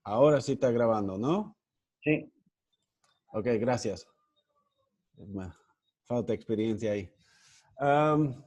Ahora sí está grabando, ¿no? Sí. Ok, gracias. Falta experiencia ahí. Am,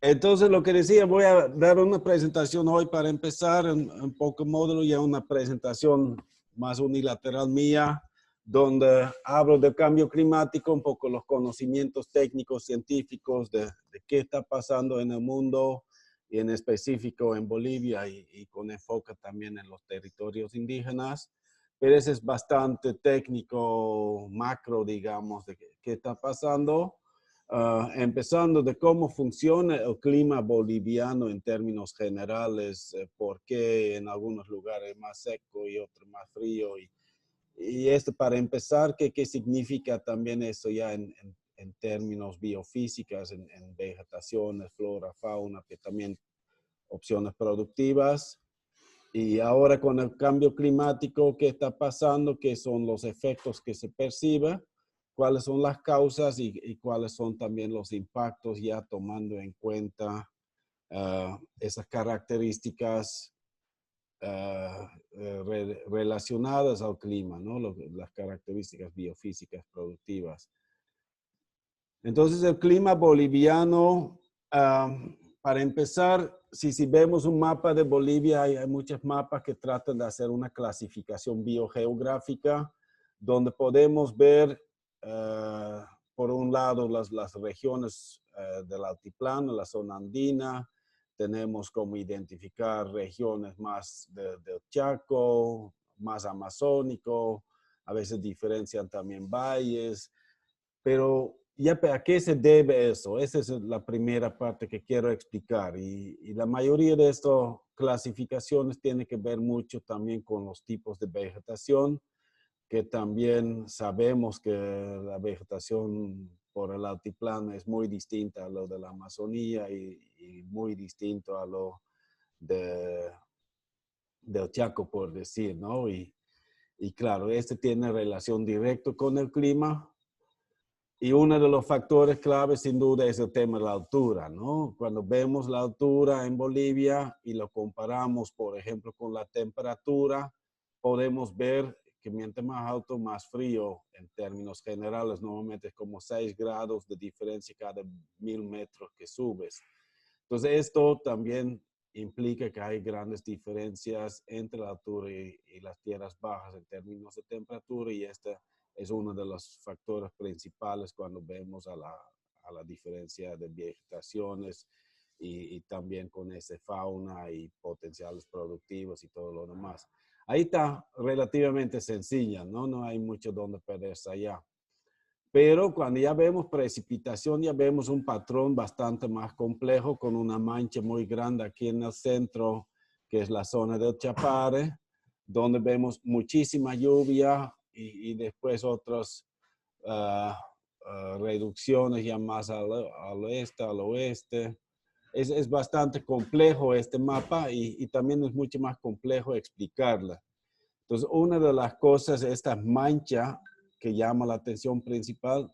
entonces, lo que decía, voy a dar una presentación hoy para empezar, un poco módulo, ya una presentación más unilateral mía, donde hablo del cambio climático, un poco los conocimientos técnicos, científicos de qué está pasando en el mundo y en específico en Bolivia y con enfoque también en los territorios indígenas. Pero ese es bastante técnico, macro, digamos, de qué está pasando. Empezando de cómo funciona el clima boliviano en términos generales, por qué en algunos lugares es más seco y otros más frío. Y esto para empezar, ¿qué significa también eso ya en términos biofísicas, en vegetaciones, flora, fauna, que también opciones productivas? Y ahora con el cambio climático, ¿qué está pasando? ¿Qué son los efectos que se perciben? ¿Cuáles son las causas y cuáles son también los impactos ya tomando en cuenta esas características relacionadas al clima, ¿no? Las características biofísicas productivas. Entonces, el clima boliviano, para empezar, si vemos un mapa de Bolivia, hay muchos mapas que tratan de hacer una clasificación biogeográfica, donde podemos ver, por un lado, las regiones del altiplano, la zona andina. Tenemos como identificar regiones más del Chaco, más amazónico, a veces diferencian también valles, pero ya, ¿a qué se debe eso? Esa es la primera parte que quiero explicar. Y la mayoría de estas clasificaciones tiene que ver mucho también con los tipos de vegetación, que también sabemos que la vegetación por el altiplano es muy distinta a lo de la Amazonía y muy distinto a lo del Chaco, por decir, ¿no? Y claro, este tiene relación directa con el clima. Y uno de los factores claves, sin duda, es el tema de la altura, ¿no? Cuando vemos la altura en Bolivia y lo comparamos, por ejemplo, con la temperatura, podemos ver que mientras más alto, más frío en términos generales. Normalmente es como 6 grados de diferencia cada 1000 metros que subes. Entonces, esto también implica que hay grandes diferencias entre la altura y las tierras bajas en términos de temperatura, y esta es uno de los factores principales cuando vemos a la diferencia de vegetaciones y también con esa fauna y potenciales productivos y todo lo demás. Ahí está relativamente sencilla, ¿no? No hay mucho donde perderse allá. Pero cuando ya vemos precipitación, ya vemos un patrón bastante más complejo con una mancha muy grande aquí en el centro, que es la zona del Chapare, donde vemos muchísima lluvia y después otras reducciones ya más al oeste, al oeste. Es bastante complejo este mapa y también es mucho más complejo explicarla. Entonces, una de las cosas, esta mancha que llama la atención principal,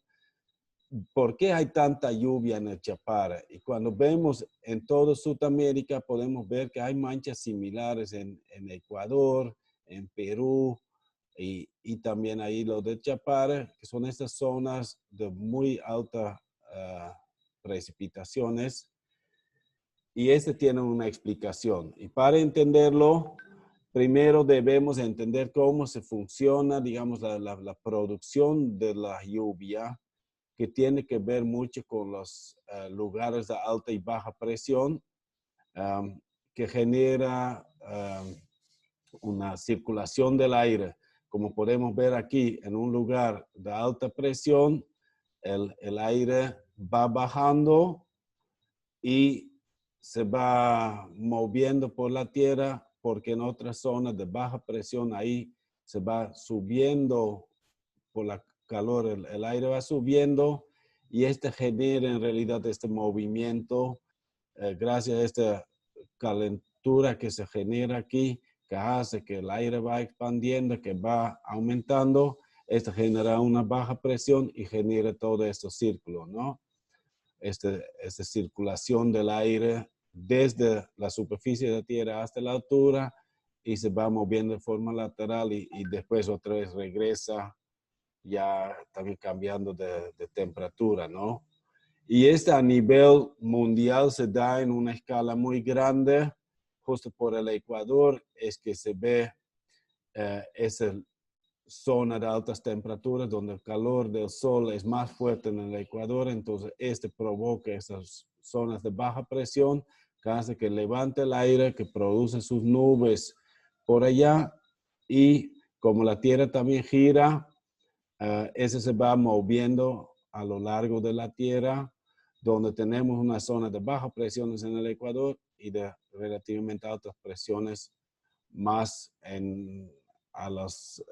¿por qué hay tanta lluvia en el Chapare? Y cuando vemos en toda Sudamérica, podemos ver que hay manchas similares en Ecuador, en Perú, y también ahí lo de Chapare, que son estas zonas de muy alta precipitaciones. Y este tiene una explicación. Y para entenderlo, primero debemos entender cómo se funciona, digamos, la producción de la lluvia, que tiene que ver mucho con los lugares de alta y baja presión, que genera una circulación del aire. Como podemos ver aquí, en un lugar de alta presión, el aire va bajando y se va moviendo por la tierra, porque en otras zonas de baja presión ahí se va subiendo por la calor, el aire va subiendo y este genera en realidad este movimiento gracias a esta calentura que se genera aquí, que hace que el aire va expandiendo, que va aumentando. Esto genera una baja presión y genera todo este círculo, ¿no? Esta circulación del aire desde la superficie de la tierra hasta la altura y se va moviendo de forma lateral y después otra vez regresa ya también cambiando de temperatura, ¿no? Y a nivel mundial se da en una escala muy grande, justo por el Ecuador, es que se ve esa zona de altas temperaturas donde el calor del sol es más fuerte en el Ecuador, entonces provoca esas zonas de baja presión que hace que levante el aire, que produce sus nubes por allá y como la Tierra también gira, ese se va moviendo a lo largo de la Tierra, donde tenemos una zona de bajas presiones en el Ecuador y de relativamente altas presiones más a los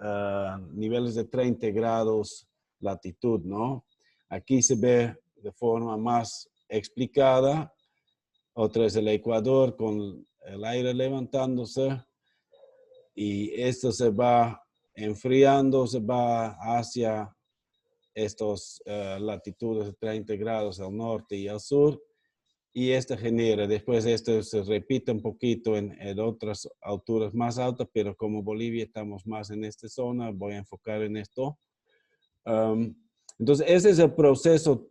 niveles de 30 grados latitud, ¿no? Aquí se ve de forma más explicada, otra es el Ecuador con el aire levantándose y esto se va enfriando, se va hacia estos latitudes de 30 grados al norte y al sur. Y esto genera, después esto se repite un poquito en otras alturas más altas, pero como Bolivia estamos más en esta zona, voy a enfocar en esto. Entonces, ese es el proceso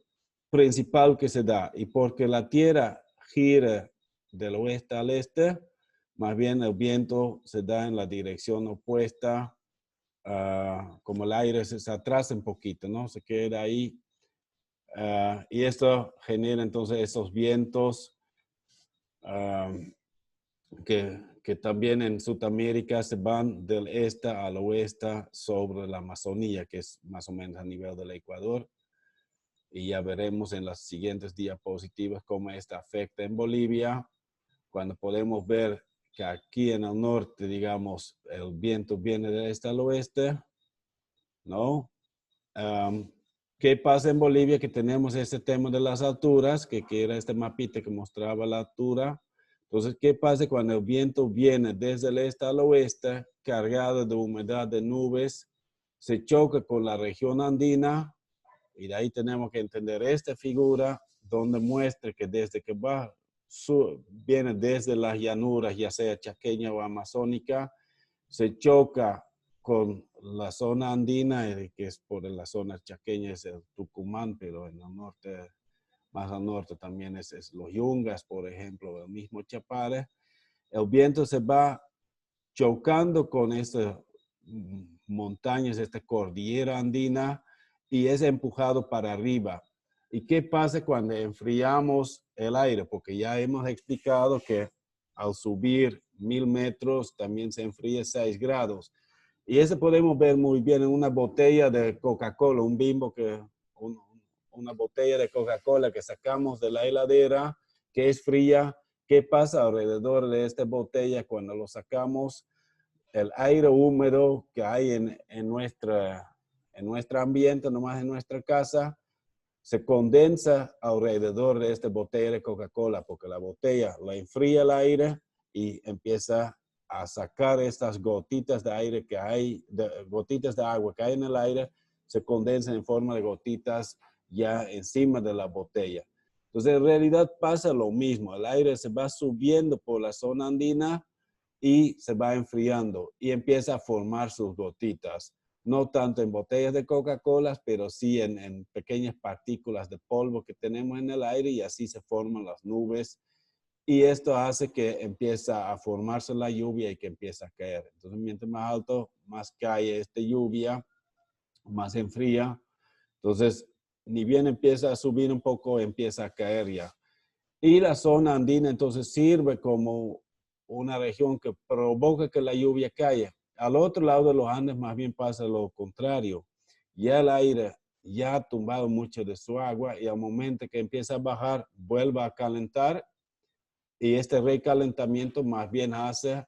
principal que se da. Y porque la Tierra gira del oeste al este, más bien el viento se da en la dirección opuesta, como el aire se atrasa un poquito, ¿no? Se queda ahí. Y esto genera entonces esos vientos que también en Sudamérica se van del este al oeste sobre la Amazonía, que es más o menos a nivel del Ecuador. Y ya veremos en las siguientes diapositivas cómo esto afecta en Bolivia, cuando podemos ver que aquí en el norte, digamos, el viento viene del este al oeste, ¿no? ¿Qué pasa en Bolivia? Que tenemos este tema de las alturas, que era este mapita que mostraba la altura. Entonces, ¿qué pasa cuando el viento viene desde el este al oeste, cargado de humedad de nubes, se choca con la región andina? Y de ahí tenemos que entender esta figura donde muestra que desde que viene desde las llanuras, ya sea chaqueña o amazónica, se choca con la zona andina, que es por la zona chaqueña, es el Tucumán, pero en el norte, más al norte también es los Yungas, por ejemplo, el mismo Chapare. El viento se va chocando con estas montañas, esta cordillera andina, y es empujado para arriba. ¿Y qué pasa cuando enfriamos el aire? Porque ya hemos explicado que al subir 1000 metros también se enfría 6 grados. Y eso podemos ver muy bien en una botella de Coca-Cola, un Bimbo, una botella de Coca-Cola que sacamos de la heladera, que es fría. ¿Qué pasa alrededor de esta botella cuando lo sacamos? El aire húmedo que hay en nuestro ambiente, nomás en nuestra casa, se condensa alrededor de esta botella de Coca-Cola, porque la botella la enfría el aire y empieza a sacar estas gotitas de aire que hay, gotitas de agua que hay en el aire, se condensan en forma de gotitas ya encima de la botella. Entonces, en realidad pasa lo mismo. El aire se va subiendo por la zona andina y se va enfriando y empieza a formar sus gotitas. No tanto en botellas de Coca-Cola, pero sí en pequeñas partículas de polvo que tenemos en el aire y así se forman las nubes. Y esto hace que empieza a formarse la lluvia y que empieza a caer. Entonces, mientras más alto, más cae esta lluvia, más enfría. Entonces, ni bien empieza a subir un poco, empieza a caer ya. Y la zona andina entonces sirve como una región que provoca que la lluvia caiga. Al otro lado de los Andes más bien pasa lo contrario. Ya el aire ya ha tumbado mucho de su agua y al momento que empieza a bajar, vuelve a calentar y este recalentamiento más bien hace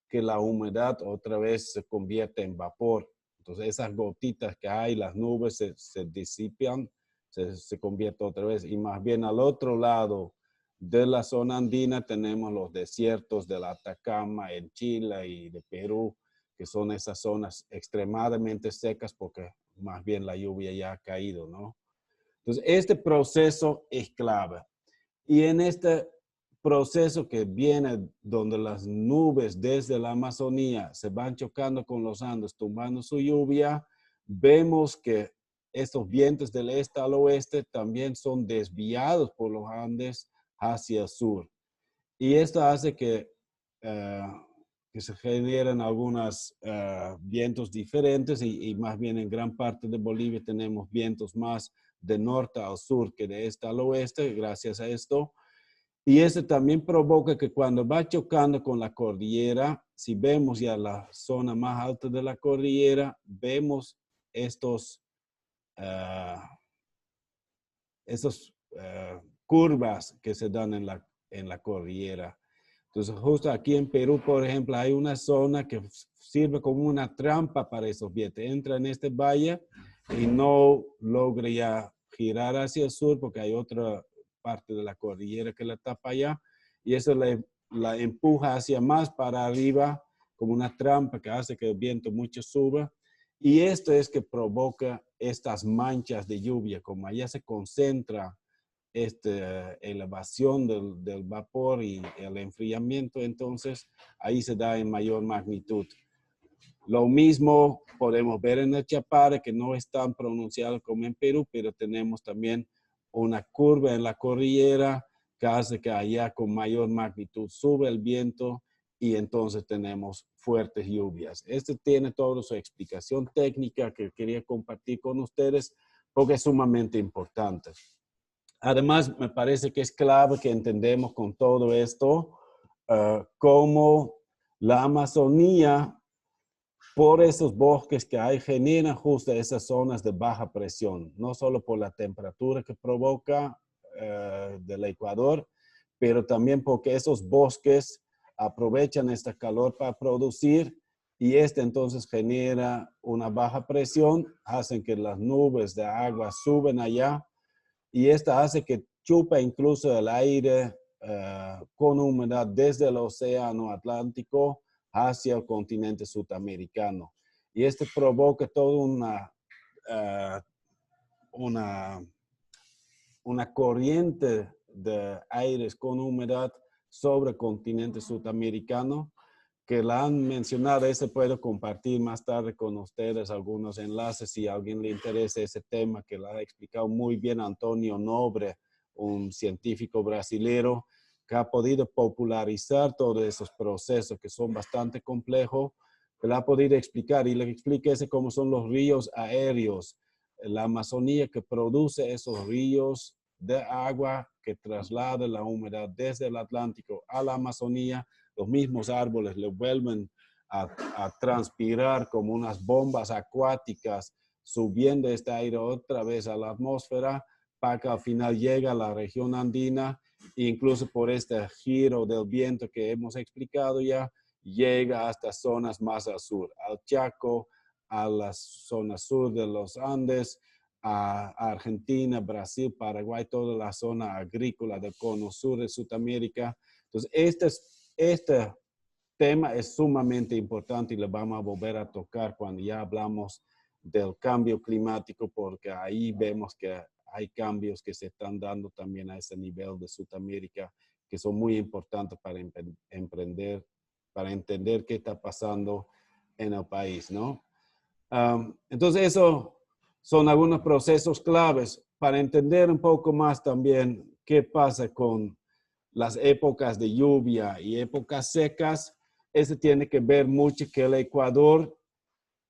que la humedad otra vez se convierta en vapor. Entonces esas gotitas que hay, las nubes se disipan, se convierte otra vez. Y más bien al otro lado de la zona andina tenemos los desiertos de la Atacama en Chile y de Perú, que son esas zonas extremadamente secas porque más bien la lluvia ya ha caído, ¿no? Entonces este proceso es clave. Y en este proceso que viene donde las nubes desde la Amazonía se van chocando con los Andes, tumbando su lluvia, vemos que estos vientos del este al oeste también son desviados por los Andes hacia el sur. Y esto hace que se generen algunos vientos diferentes y más bien en gran parte de Bolivia tenemos vientos más de norte al sur que de este al oeste, gracias a esto. Y eso también provoca que cuando va chocando con la cordillera, si vemos ya la zona más alta de la cordillera, vemos estos curvas que se dan en la cordillera. Entonces, justo aquí en Perú, por ejemplo, hay una zona que sirve como una trampa para esos vientos. Entra en este valle y no logra ya girar hacia el sur porque hay otra parte de la cordillera que la tapa allá y eso la empuja hacia más para arriba como una trampa que hace que el viento mucho suba. Y esto es que provoca estas manchas de lluvia, como allá se concentra esta elevación del vapor y el enfriamiento, entonces ahí se da en mayor magnitud. Lo mismo podemos ver en el Chapare, que no es tan pronunciado como en Perú, pero tenemos también una curva en la cordillera que hace que allá con mayor magnitud sube el viento y entonces tenemos fuertes lluvias. Este tiene toda su explicación técnica que quería compartir con ustedes porque es sumamente importante. Además, me parece que es clave que entendemos con todo esto cómo la Amazonía, por esos bosques que hay, generan justo esas zonas de baja presión, no solo por la temperatura que provoca del Ecuador, pero también porque esos bosques aprovechan este calor para producir y este entonces genera una baja presión, hacen que las nubes de agua suben allá y esta hace que chupa incluso el aire con humedad desde el océano Atlántico hacia el continente sudamericano. Y esto provoca toda una corriente de aires con humedad sobre el continente sudamericano que la han mencionado. Ese puedo compartir más tarde con ustedes algunos enlaces si a alguien le interesa ese tema, que lo ha explicado muy bien Antonio Nobre, un científico brasilero que ha podido popularizar todos esos procesos que son bastante complejos, que lo ha podido explicar y le explica ese cómo son los ríos aéreos, la Amazonía que produce esos ríos de agua que traslada la humedad desde el Atlántico a la Amazonía. Los mismos árboles le vuelven a transpirar como unas bombas acuáticas, subiendo este aire otra vez a la atmósfera para que al final llegue a la región andina e incluso por este giro del viento que hemos explicado ya, llega hasta zonas más al sur, al Chaco, a la zona sur de los Andes, a Argentina, Brasil, Paraguay, toda la zona agrícola del cono sur de Sudamérica. Entonces, este tema es sumamente importante y lo vamos a volver a tocar cuando ya hablamos del cambio climático, porque ahí vemos que hay cambios que se están dando también a ese nivel de Sudamérica que son muy importantes para para entender qué está pasando en el país, ¿no? Entonces, eso son algunos procesos claves para entender un poco más también qué pasa con las épocas de lluvia y épocas secas. Eso tiene que ver mucho que el Ecuador,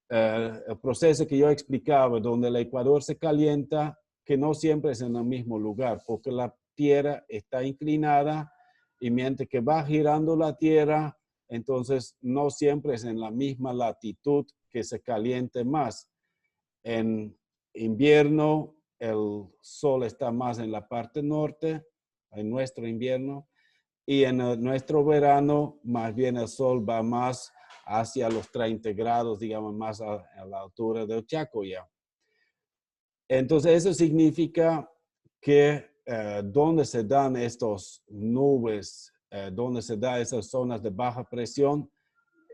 el proceso que yo explicaba, donde el Ecuador se calienta, que no siempre es en el mismo lugar, porque la Tierra está inclinada y mientras que va girando la Tierra, entonces no siempre es en la misma latitud que se caliente más. En invierno, el sol está más en la parte norte, en nuestro invierno, y en nuestro verano, más bien el sol va más hacia los 30 grados, digamos, más a la altura del Chaco ya. Entonces, eso significa que donde se dan estas nubes, donde se dan esas zonas de baja presión,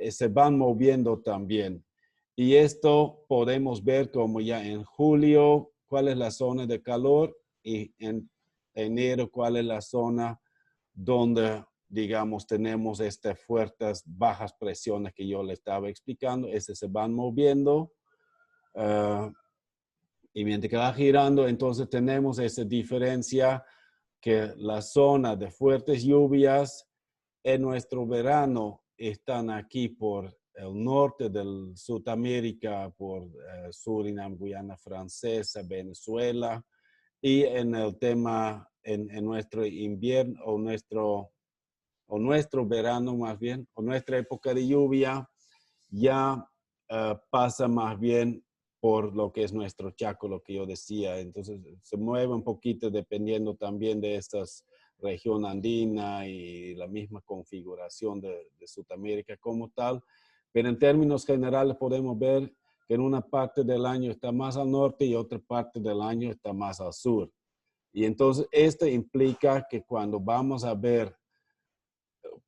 se van moviendo también. Y esto podemos ver como ya en julio, cuál es la zona de calor y en enero, cuál es la zona donde, digamos, tenemos estas fuertes bajas presiones que yo le estaba explicando. Se van moviendo y mientras que va girando, entonces tenemos esa diferencia que las zonas de fuertes lluvias en nuestro verano están aquí por el norte de Sudamérica, por Surinam, Guyana Francesa, Venezuela, y en el tema, en nuestro invierno o nuestro verano más bien, o nuestra época de lluvia, ya pasa más bien por lo que es nuestro Chaco, lo que yo decía. Entonces se mueve un poquito dependiendo también de esta región andina y la misma configuración de Sudamérica como tal. Pero en términos generales podemos ver que en una parte del año está más al norte y otra parte del año está más al sur. Y entonces esto implica que cuando vamos a ver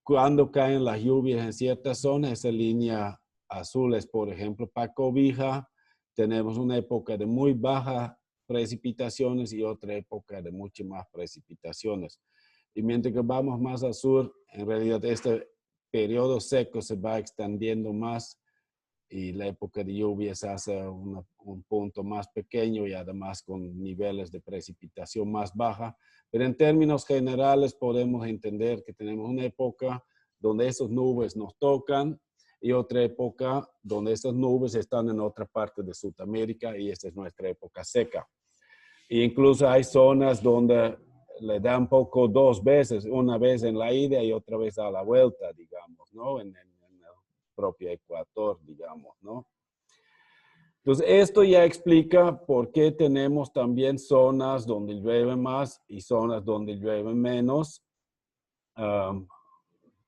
cuando caen las lluvias en ciertas zonas, esa línea azul es, por ejemplo, para Cobija, tenemos una época de muy bajas precipitaciones y otra época de muchas más precipitaciones. Y mientras que vamos más al sur, en realidad este periodo seco se va extendiendo más y la época de lluvias hace un punto más pequeño y además con niveles de precipitación más baja. Pero en términos generales podemos entender que tenemos una época donde esas nubes nos tocan y otra época donde esas nubes están en otra parte de Sudamérica y esta es nuestra época seca. E incluso hay zonas donde le da un poco dos veces, una vez en la ida y otra vez a la vuelta, digamos, ¿no? En el propio Ecuador, digamos, ¿no? Entonces, esto ya explica por qué tenemos también zonas donde llueve más y zonas donde llueve menos,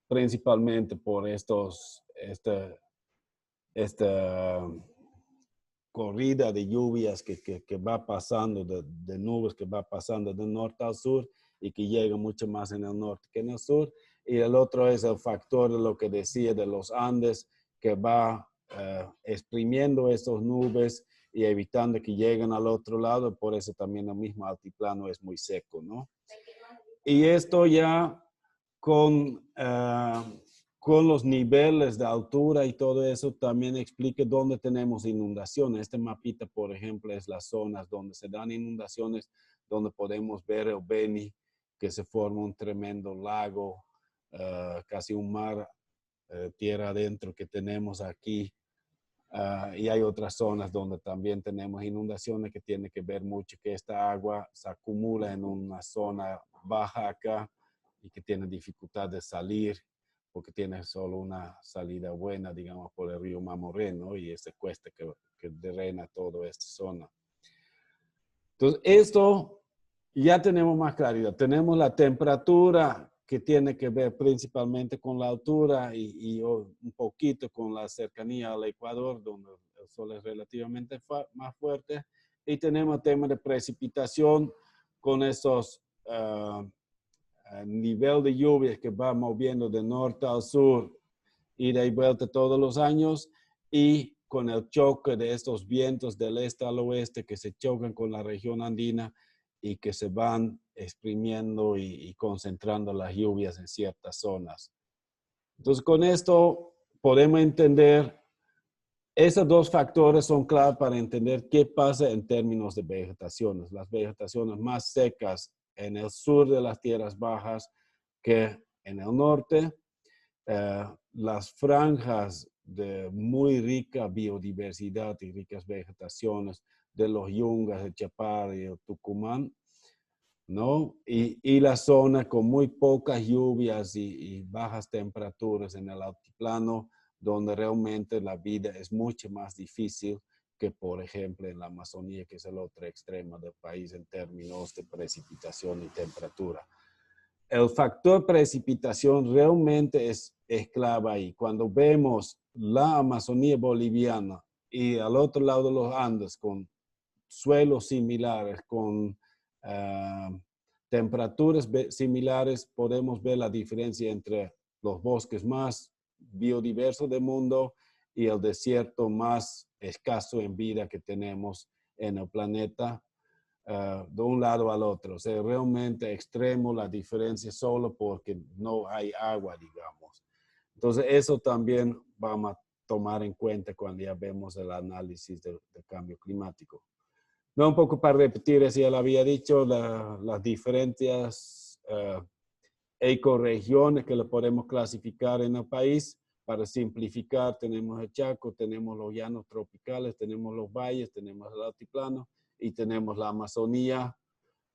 principalmente por esta corrida de lluvias que va pasando, de nubes que va pasando de norte al sur y que llega mucho más en el norte que en el sur. Y el otro es el factor de lo que decía de los Andes, que va exprimiendo esas nubes y evitando que lleguen al otro lado. Por eso también el mismo altiplano es muy seco, ¿no? Y esto ya con, con los niveles de altura y todo eso también explica dónde tenemos inundaciones. Este mapita, por ejemplo, es las zonas donde se dan inundaciones, donde podemos ver el Beni, que se forma un tremendo lago, casi un mar, tierra adentro que tenemos aquí. Y hay otras zonas donde también tenemos inundaciones que tienen que ver mucho que esta agua se acumula en una zona baja acá y que tiene dificultad de salir porque tiene solo una salida buena, digamos, por el río Mamoré, ¿no? Y ese cuesta que drena toda esta zona. Entonces, esto ya tenemos más claridad. Tenemos la temperatura que tiene que ver principalmente con la altura y un poquito con la cercanía al Ecuador, donde el sol es relativamente más fuerte. Y tenemos el tema de precipitación con esos nivel de lluvias que va moviendo de norte al sur, ida y vuelta todos los años, y con el choque de estos vientos del este al oeste que se chocan con la región andina y que se van exprimiendo y concentrando las lluvias en ciertas zonas. Entonces, con esto podemos entender, esos dos factores son clave para entender qué pasa en términos de vegetaciones. Las vegetaciones más secas en el sur de las tierras bajas que en el norte. Las franjas de muy rica biodiversidad y ricas vegetaciones de los Yungas, el Chapar y el Tucumán, ¿no? Y la zona con muy pocas lluvias y bajas temperaturas en el altiplano, donde realmente la vida es mucho más difícil que, por ejemplo, en la Amazonía, que es el otro extremo del país en términos de precipitación y temperatura. El factor precipitación realmente es clave ahí. Cuando vemos la Amazonía boliviana y al otro lado de los Andes con suelos similares, con temperaturas similares, podemos ver la diferencia entre los bosques más biodiversos del mundo y el desierto más escaso en vida que tenemos en el planeta. de un lado al otro. O sea, realmente extremo la diferencia solo porque no hay agua, digamos. Entonces, eso también vamos a tomar en cuenta cuando ya vemos el análisis del cambio climático. No, un poco para repetir, así ya lo había dicho, las diferentes ecoregiones que lo podemos clasificar en el país. Para simplificar, tenemos el Chaco, tenemos los llanos tropicales, tenemos los valles, tenemos el altiplano y tenemos la Amazonía.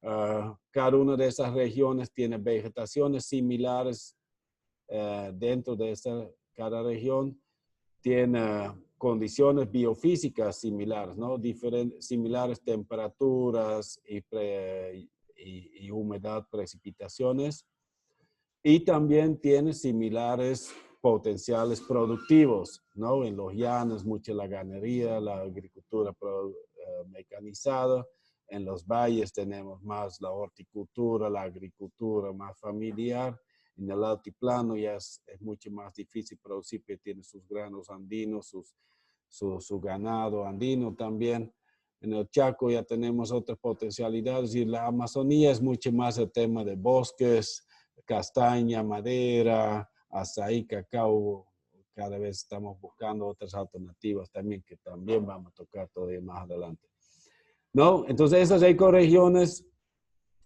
Cada una de esas regiones tiene vegetaciones similares dentro de cada región. Tiene condiciones biofísicas similares, ¿no? Similares temperaturas y humedad, precipitaciones. Y también tiene similares potenciales productivos, ¿no? En los llanos, mucha la ganadería, la agricultura mecanizada. En los valles tenemos más la horticultura, la agricultura más familiar. En el altiplano ya es mucho más difícil producir, porque tiene sus granos andinos, su ganado andino también. En el Chaco ya tenemos otras potencialidades y la Amazonía es mucho más el tema de bosques, castaña, madera, azaí, cacao. Cada vez estamos buscando otras alternativas también que también vamos a tocar todavía más adelante. ¿No? Entonces esas ecorregiones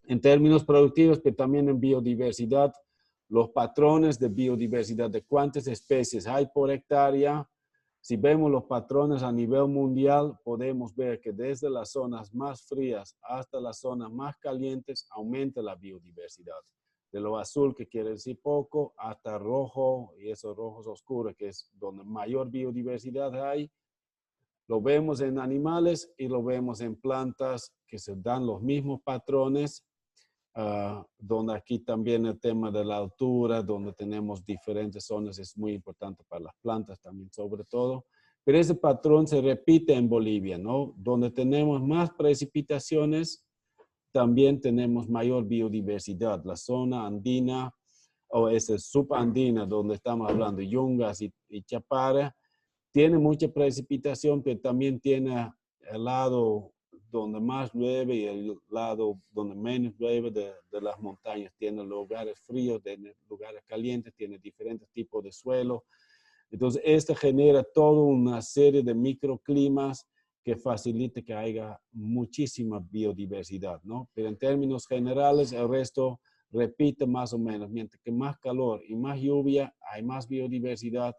en términos productivos, pero también en biodiversidad, los patrones de biodiversidad, de cuántas especies hay por hectárea. Si vemos los patrones a nivel mundial, podemos ver que desde las zonas más frías hasta las zonas más calientes aumenta la biodiversidad. De lo azul, que quiere decir poco, hasta rojo, y esos rojos oscuros, que es donde mayor biodiversidad hay. Lo vemos en animales y lo vemos en plantas que se dan los mismos patrones, donde aquí también el tema de la altura, donde tenemos diferentes zonas, es muy importante para las plantas también sobre todo. Pero ese patrón se repite en Bolivia, ¿no? Donde tenemos más precipitaciones, también tenemos mayor biodiversidad. La zona andina o esa subandina, donde estamos hablando de Yungas y Chapara, tiene mucha precipitación, pero también tiene el lado donde más llueve y el lado donde menos llueve de las montañas. Tiene lugares fríos, tiene lugares calientes, tiene diferentes tipos de suelo. Entonces, esto genera toda una serie de microclimas que facilita que haya muchísima biodiversidad, ¿no? Pero en términos generales, el resto repite más o menos. Mientras que más calor y más lluvia, hay más biodiversidad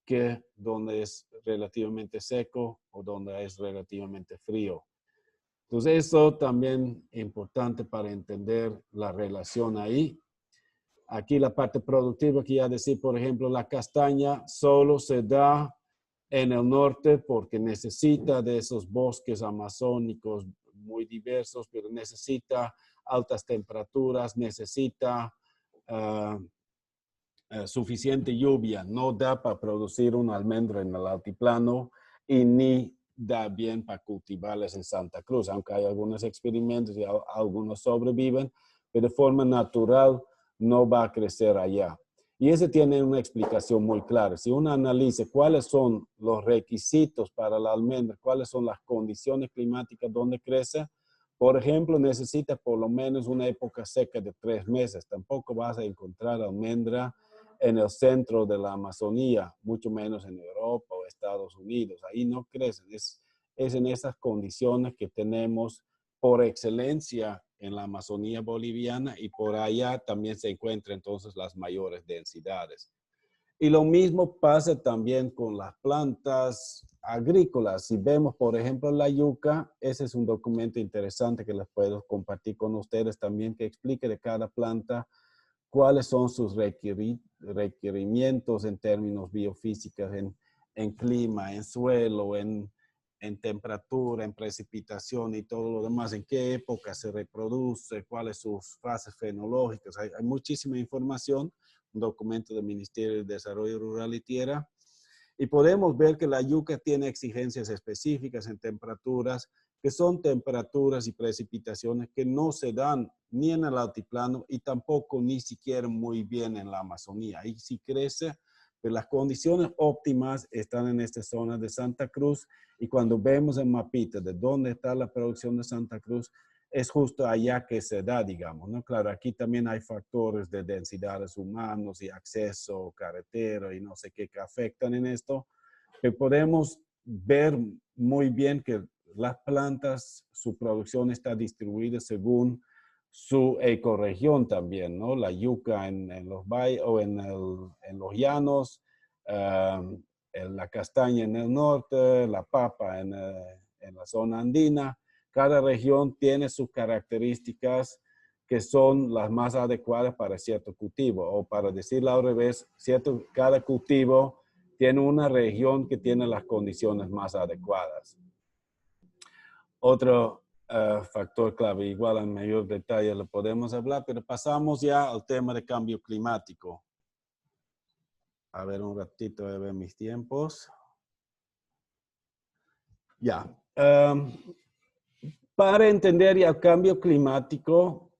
que donde es relativamente seco o donde es relativamente frío. Entonces, eso también es importante para entender la relación ahí. Aquí la parte productiva, que ya decir, por ejemplo, la castaña solo se da en el norte porque necesita de esos bosques amazónicos muy diversos, pero necesita altas temperaturas, necesita suficiente lluvia, no da para producir un almendro en el altiplano y ni da bien para cultivarlas en Santa Cruz, aunque hay algunos experimentos y algunos sobreviven, pero de forma natural no va a crecer allá. Y ese tiene una explicación muy clara. Si uno analiza cuáles son los requisitos para la almendra, cuáles son las condiciones climáticas donde crece, por ejemplo, necesita por lo menos una época seca de 3 meses. Tampoco vas a encontrar almendra en el centro de la Amazonía, mucho menos en Europa o Estados Unidos. Ahí no crecen. Es en esas condiciones que tenemos por excelencia en la Amazonía boliviana, y por allá también se encuentran entonces las mayores densidades. Y lo mismo pasa también con las plantas agrícolas. Si vemos, por ejemplo, la yuca, ese es un documento interesante que les puedo compartir con ustedes también, que explique de cada planta cuáles son sus requerimientos en términos biofísicos, en clima, en suelo, en temperatura, en precipitación y todo lo demás, en qué época se reproduce, cuáles son sus fases fenológicas. Hay muchísima información, un documento del Ministerio de Desarrollo Rural y Tierra, y podemos ver que la yuca tiene exigencias específicas en temperaturas, que son temperaturas y precipitaciones que no se dan ni en el altiplano y tampoco ni siquiera muy bien en la Amazonía. Ahí sí crece, pero las condiciones óptimas están en esta zona de Santa Cruz, y cuando vemos el mapita de dónde está la producción de Santa Cruz, es justo allá que se da, digamos, ¿no? Claro, aquí también hay factores de densidades humanos y acceso carretero y no sé qué que afectan en esto, pero podemos ver muy bien que las plantas, su producción está distribuida según su ecorregión también, ¿no? La yuca en los valles o en los llanos, la castaña en el norte, la papa en la zona andina. Cada región tiene sus características que son las más adecuadas para cierto cultivo, o para decirlo al revés, cada cultivo tiene una región que tiene las condiciones más adecuadas. Otro factor clave, igual en mayor detalle lo podemos hablar, pero pasamos ya al tema de cambio climático. A ver un ratito de ver mis tiempos. Ya. Para entender ya el cambio climático,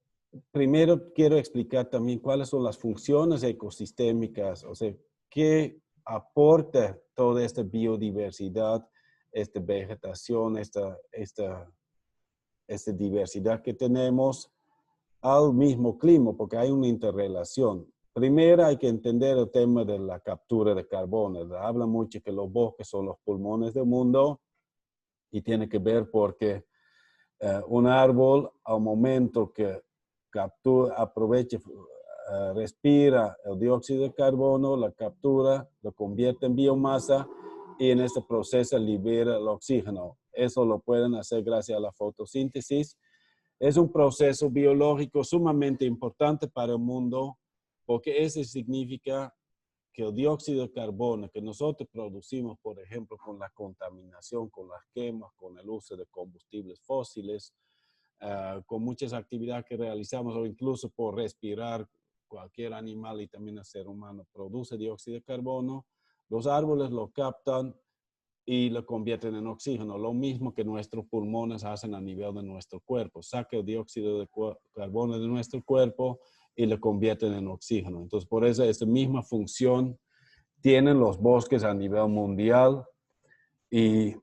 primero quiero explicar también cuáles son las funciones ecosistémicas, o sea, qué aporta toda esta biodiversidad, esta vegetación, esta diversidad que tenemos al mismo clima, porque hay una interrelación. Primero hay que entender el tema de la captura de carbono. Habla mucho que los bosques son los pulmones del mundo y tiene que ver porque un árbol al momento que captura, aprovecha, respira el dióxido de carbono, la captura, lo convierte en biomasa y en este proceso libera el oxígeno. Eso lo pueden hacer gracias a la fotosíntesis. Es un proceso biológico sumamente importante para el mundo porque eso significa que el dióxido de carbono que nosotros producimos, por ejemplo, con la contaminación, con las quemas, con el uso de combustibles fósiles, con muchas actividades que realizamos o incluso por respirar, cualquier animal y también el ser humano produce dióxido de carbono, los árboles lo captan y lo convierten en oxígeno, lo mismo que nuestros pulmones hacen a nivel de nuestro cuerpo. Saca el dióxido de carbono de nuestro cuerpo y lo convierten en oxígeno. Entonces, por eso esa misma función tienen los bosques a nivel mundial y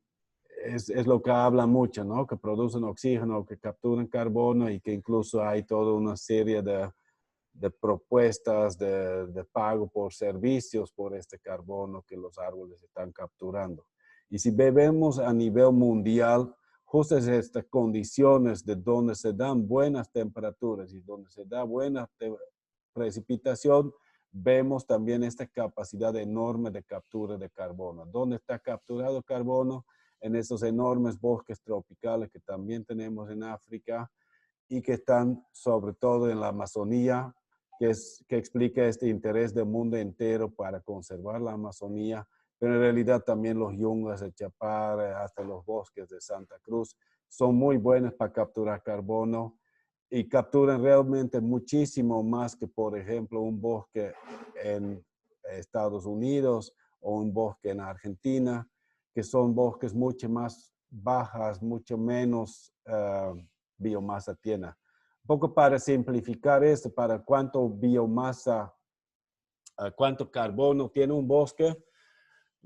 es lo que habla mucho, ¿no? Que producen oxígeno, que capturan carbono y que incluso hay toda una serie de propuestas de pago por servicios por este carbono que los árboles están capturando. Y si vemos a nivel mundial, justo estas condiciones de donde se dan buenas temperaturas y donde se da buena precipitación, vemos también esta capacidad enorme de captura de carbono. ¿Dónde está capturado carbono? En esos enormes bosques tropicales que también tenemos en África y que están sobre todo en la Amazonía, que explica este interés del mundo entero para conservar la Amazonía, pero en realidad también los yungas de Chapare, hasta los bosques de Santa Cruz, son muy buenos para capturar carbono y capturan realmente muchísimo más que, por ejemplo, un bosque en Estados Unidos o un bosque en Argentina, que son bosques mucho más bajas, mucho menos biomasa tiene. Un poco para simplificar esto, para cuánto biomasa, cuánto carbono tiene un bosque,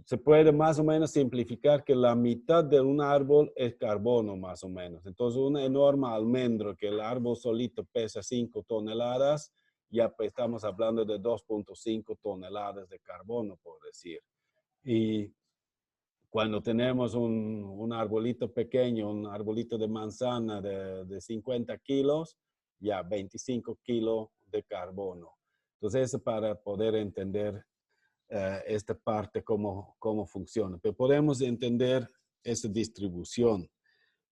se puede más o menos simplificar que la mitad de un árbol es carbono más o menos. Entonces, un enorme almendro que el árbol solito pesa 5 toneladas, ya estamos hablando de 2.5 toneladas de carbono, por decir. Y cuando tenemos un arbolito pequeño, un arbolito de manzana de 50 kilos, ya 25 kilos de carbono. Entonces, eso para poder entender esta parte, cómo funciona. Pero podemos entender esa distribución.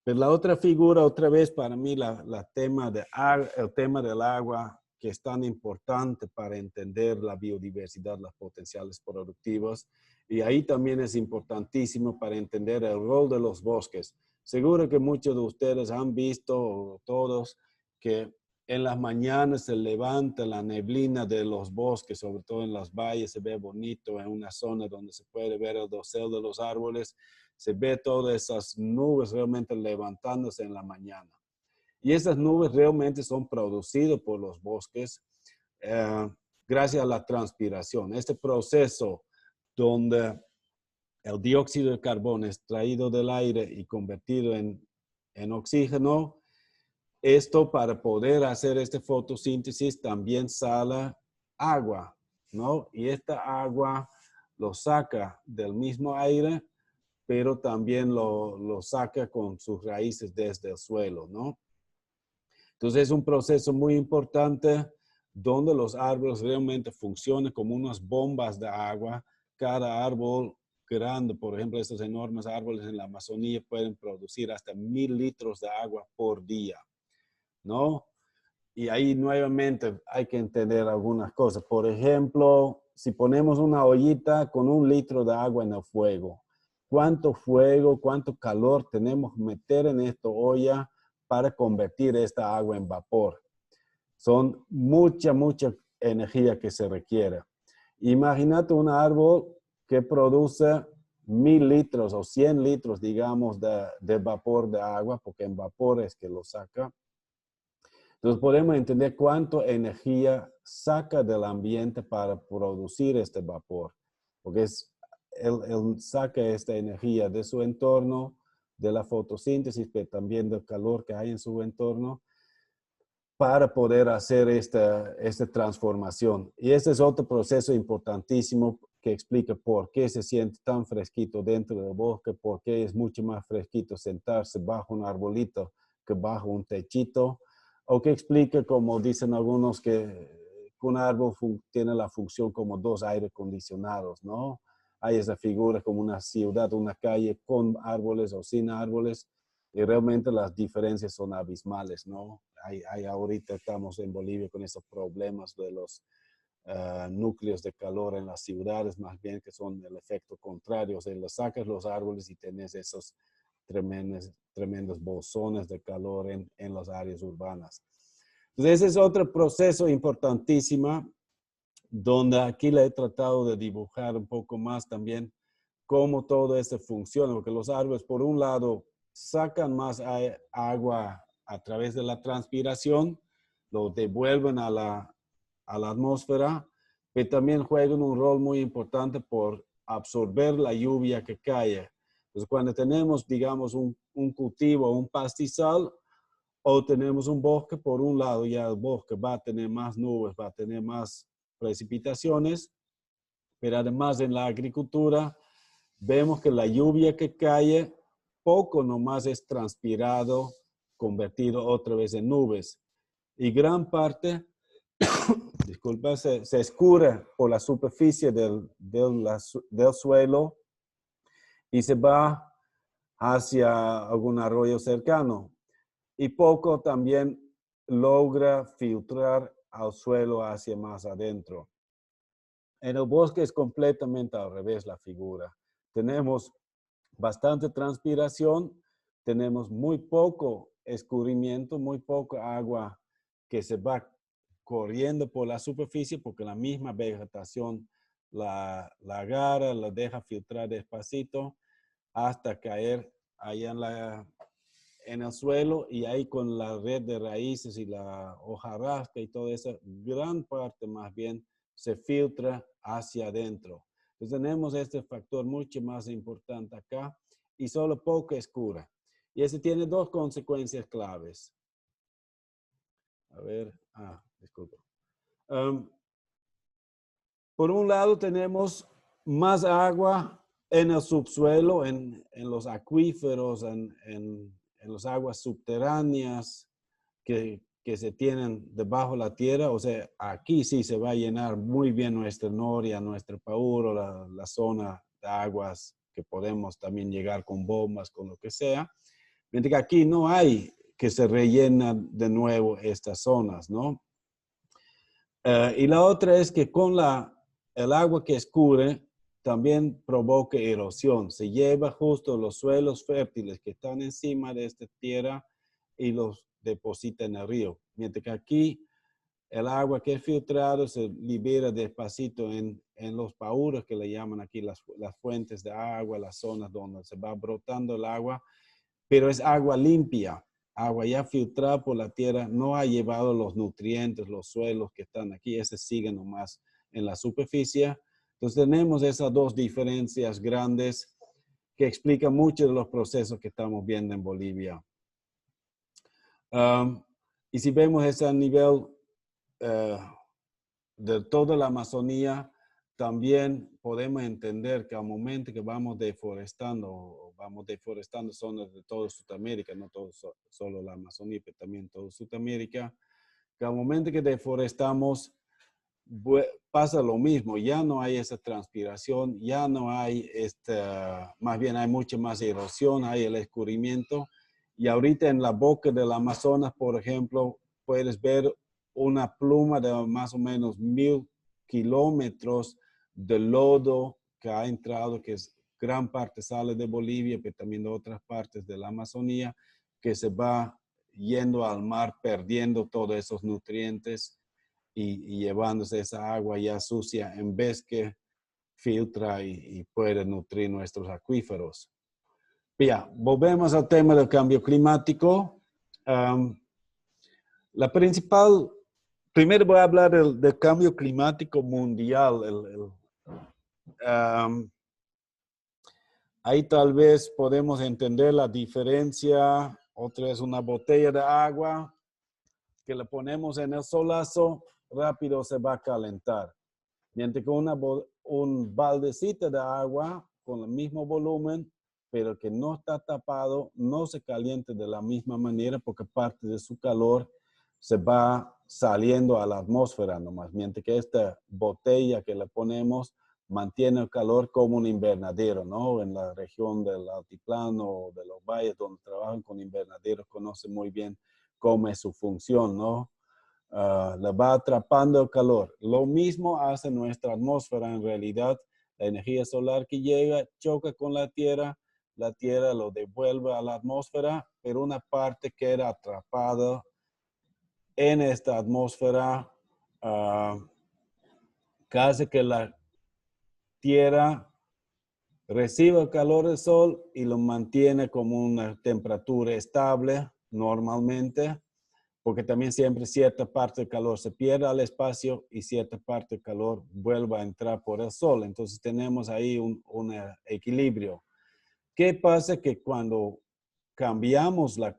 Pero la otra figura, otra vez para mí, el tema del agua, que es tan importante para entender la biodiversidad, los potenciales productivos. Y ahí también es importantísimo para entender el rol de los bosques. Seguro que muchos de ustedes han visto, todos, que en las mañanas se levanta la neblina de los bosques, sobre todo en los valles, se ve bonito en una zona donde se puede ver el dosel de los árboles, se ve todas esas nubes realmente levantándose en la mañana. Y esas nubes realmente son producidas por los bosques gracias a la transpiración. Este proceso donde el dióxido de carbono es traído del aire y convertido en oxígeno, esto para poder hacer esta fotosíntesis también sale agua, ¿no? Y esta agua lo saca del mismo aire, pero también lo saca con sus raíces desde el suelo, ¿no? Entonces es un proceso muy importante donde los árboles realmente funcionan como unas bombas de agua. Cada árbol grande, por ejemplo, estos enormes árboles en la Amazonía pueden producir hasta 1000 litros de agua por día, ¿no? Y ahí nuevamente hay que entender algunas cosas. Por ejemplo, si ponemos una ollita con 1 litro de agua en el fuego, ¿cuánto fuego, cuánto calor tenemos que meter en esta olla para convertir esta agua en vapor? Son mucha energía que se requiere. Imagínate un árbol que produce 1000 litros o 100 litros, digamos, de vapor de agua, porque en vapor es que lo saca. Entonces podemos entender cuánta energía saca del ambiente para producir este vapor, porque él saca esta energía de su entorno, de la fotosíntesis, pero también del calor que hay en su entorno, para poder hacer esta transformación. Y este es otro proceso importantísimo que explica por qué se siente tan fresquito dentro del bosque, por qué es mucho más fresquito sentarse bajo un arbolito que bajo un techito, o que explica, como dicen algunos, que un árbol tiene la función como 2 aire acondicionados, ¿no? Hay esa figura como una ciudad, una calle con árboles o sin árboles, y realmente las diferencias son abismales, ¿no? Ahorita estamos en Bolivia con esos problemas de los núcleos de calor en las ciudades, más bien que son el efecto contrario. O sea, le sacas los árboles y tenés esos tremendos bolsones de calor en las áreas urbanas. Entonces, ese es otro proceso importantísimo, donde aquí le he tratado de dibujar un poco más también cómo todo esto funciona, porque los árboles, por un lado, sacan más agua a través de la transpiración, lo devuelven a la atmósfera, pero también juegan un rol muy importante por absorber la lluvia que cae. Entonces, cuando tenemos, digamos, un cultivo, un pastizal, o tenemos un bosque, por un lado ya el bosque va a tener más nubes, va a tener más precipitaciones, pero además en la agricultura vemos que la lluvia que cae, poco nomás es transpirado, convertido otra vez en nubes. Y gran parte, disculpa, se escurre por la superficie del suelo y se va hacia algún arroyo cercano. Y poco también logra filtrar al suelo hacia más adentro. En el bosque es completamente al revés la figura. Tenemos bastante transpiración, tenemos muy poco escurrimiento, muy poca agua que se va corriendo por la superficie porque la misma vegetación la agarra, la deja filtrar despacito hasta caer allá en el suelo, y ahí con la red de raíces y la hojarasca y toda esa gran parte más bien se filtra hacia adentro. Entonces tenemos este factor mucho más importante acá y solo poco escura. Y ese tiene 2 consecuencias claves. A ver, disculpa. Por un lado tenemos más agua en el subsuelo, en los acuíferos, en las aguas subterráneas que se tienen debajo de la tierra. O sea, aquí sí se va a llenar muy bien nuestra noria, nuestro pauro, la zona de aguas que podemos también llegar con bombas, con lo que sea. Mientras que aquí no hay que se rellenan de nuevo estas zonas, ¿no? Y la otra es que con el agua que escurre también provoca erosión. Se lleva justo los suelos fértiles que están encima de esta tierra y los deposita en el río. Mientras que aquí el agua que es filtrado se libera despacito en los pauros, que le llaman aquí las fuentes de agua, las zonas donde se va brotando el agua, pero es agua limpia. Agua ya filtrada por la tierra, no ha llevado los nutrientes, los suelos que están aquí, ese sigue nomás en la superficie. Entonces tenemos esas 2 diferencias grandes que explican mucho de los procesos que estamos viendo en Bolivia. Y si vemos ese nivel de toda la Amazonía, también podemos entender que al momento que vamos deforestando zonas de toda Sudamérica, no solo la Amazonía, pero también toda Sudamérica, que al momento que deforestamos, pasa lo mismo, ya no hay esa transpiración, ya no hay más bien hay mucha más erosión, hay el escurrimiento. Y ahorita en la boca del Amazonas, por ejemplo, puedes ver una pluma de más o menos 1000 kilómetros de lodo que ha entrado, que es gran parte sale de Bolivia, pero también de otras partes de la Amazonía, que se va yendo al mar, perdiendo todos esos nutrientes y llevándose esa agua ya sucia en vez que filtra y puede nutrir nuestros acuíferos. Bien, volvemos al tema del cambio climático. La principal, primero voy a hablar del cambio climático mundial. Ahí tal vez podemos entender la diferencia. Otra es una botella de agua que le ponemos en el solazo, rápido se va a calentar. Mientras que un baldecito de agua con el mismo volumen, pero que no está tapado, no se calienta de la misma manera porque parte de su calor se va saliendo a la atmósfera nomás. Mientras que esta botella que le ponemos mantiene el calor como un invernadero, ¿no? En la región del altiplano o de los valles donde trabajan con invernaderos conocen muy bien cómo es su función, ¿no? Le va atrapando el calor. Lo mismo hace nuestra atmósfera en realidad. La energía solar que llega choca con la Tierra lo devuelve a la atmósfera, pero una parte queda atrapada en esta atmósfera que hace que la Tierra reciba el calor del sol y lo mantiene como una temperatura estable normalmente, porque también siempre cierta parte del calor se pierde al espacio y cierta parte del calor vuelve a entrar por el sol. Entonces tenemos ahí un equilibrio. ¿Qué pasa? Que cuando cambiamos la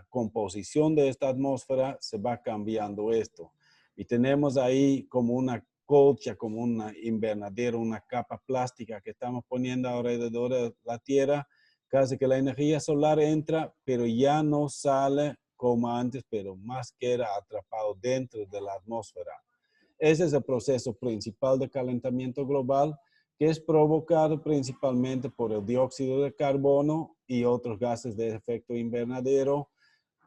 composición de esta atmósfera, se va cambiando esto. Y tenemos ahí como una colcha, como un invernadero, una capa plástica que estamos poniendo alrededor de la Tierra, casi que la energía solar entra, pero ya no sale como antes, pero más queda atrapado dentro de la atmósfera. Ese es el proceso principal de calentamiento global, que es provocado principalmente por el dióxido de carbono y otros gases de efecto invernadero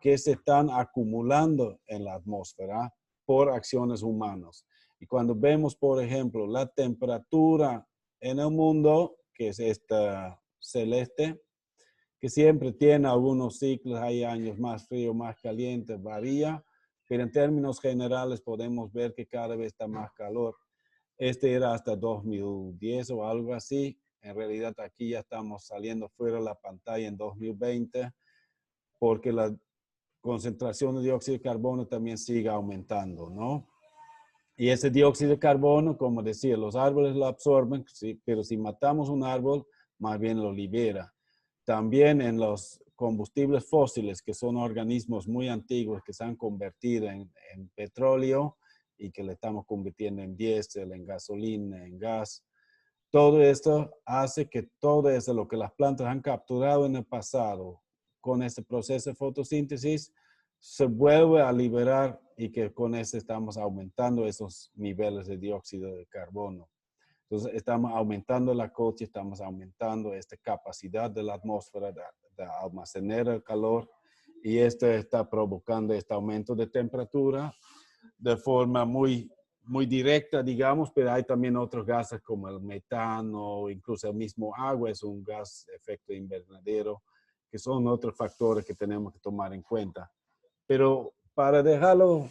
que se están acumulando en la atmósfera por acciones humanas. Y cuando vemos, por ejemplo, la temperatura en el mundo, que es esta celeste, que siempre tiene algunos ciclos, hay años más frío, más caliente, varía, pero en términos generales podemos ver que cada vez está más calor. Este era hasta 2010 o algo así. En realidad aquí ya estamos saliendo fuera de la pantalla en 2020 porque la concentración de dióxido de carbono también sigue aumentando, ¿no? Y ese dióxido de carbono, como decía, los árboles lo absorben, sí, pero si matamos un árbol, más bien lo libera. También en los combustibles fósiles, que son organismos muy antiguos que se han convertido en petróleo y que le estamos convirtiendo en diésel, en gasolina, en gas. Todo esto hace que todo eso, lo que las plantas han capturado en el pasado con este proceso de fotosíntesis, se vuelve a liberar y que con eso estamos aumentando esos niveles de dióxido de carbono. Entonces, estamos aumentando la coche, estamos aumentando esta capacidad de la atmósfera de almacenar el calor y esto está provocando este aumento de temperatura de forma muy, muy directa, digamos, pero hay también otros gases como el metano, incluso el mismo agua es un gas de efecto invernadero, que son otros factores que tenemos que tomar en cuenta. Pero para dejarlo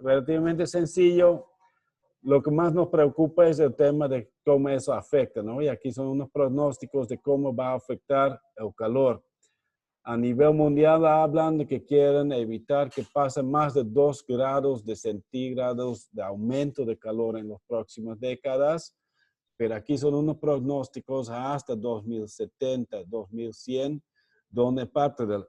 relativamente sencillo, lo que más nos preocupa es el tema de cómo eso afecta, ¿no? Y aquí son unos pronósticos de cómo va a afectar el calor. A nivel mundial hablan de que quieren evitar que pase más de 2 grados de centígrados de aumento de calor en las próximas décadas, pero aquí son unos pronósticos hasta 2070, 2100, donde parte del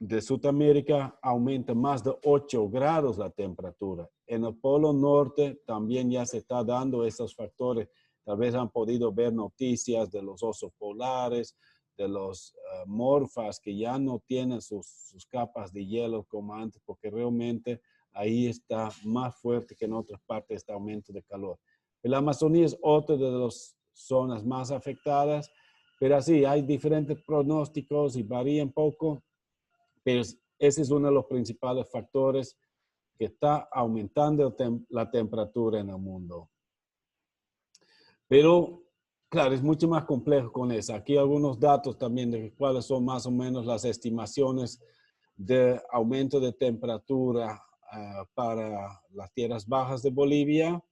de Sudamérica aumenta más de 8 grados la temperatura. En el Polo Norte también ya se está dando esos factores. Tal vez han podido ver noticias de los osos polares, de los morfas que ya no tienen sus capas de hielo como antes, porque realmente ahí está más fuerte que en otras partes este aumento de calor. La Amazonía es otra de las zonas más afectadas, pero así hay diferentes pronósticos y varía un poco, pero ese es uno de los principales factores que está aumentando la temperatura en el mundo. Pero, claro, es mucho más complejo con eso. Aquí algunos datos también de cuáles son más o menos las estimaciones de aumento de temperatura para las tierras bajas de Bolivia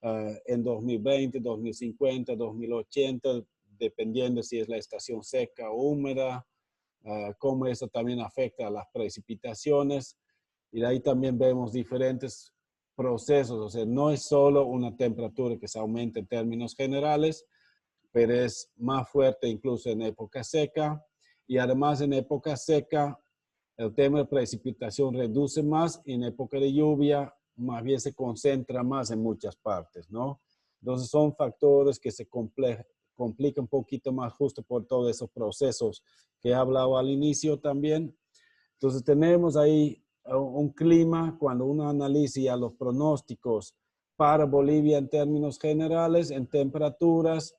en 2020, 2050, 2080, dependiendo si es la estación seca o húmeda, cómo eso también afecta a las precipitaciones. Y de ahí también vemos diferentes procesos, o sea, no es solo una temperatura que se aumenta en términos generales, pero es más fuerte incluso en época seca. Y además en época seca, el tema de precipitación reduce más y en época de lluvia más bien se concentra más en muchas partes, ¿no? Entonces son factores que se complican un poquito más justo por todos esos procesos que he hablado al inicio también. Entonces tenemos ahí un clima, cuando uno analiza ya los pronósticos para Bolivia en términos generales, en temperaturas,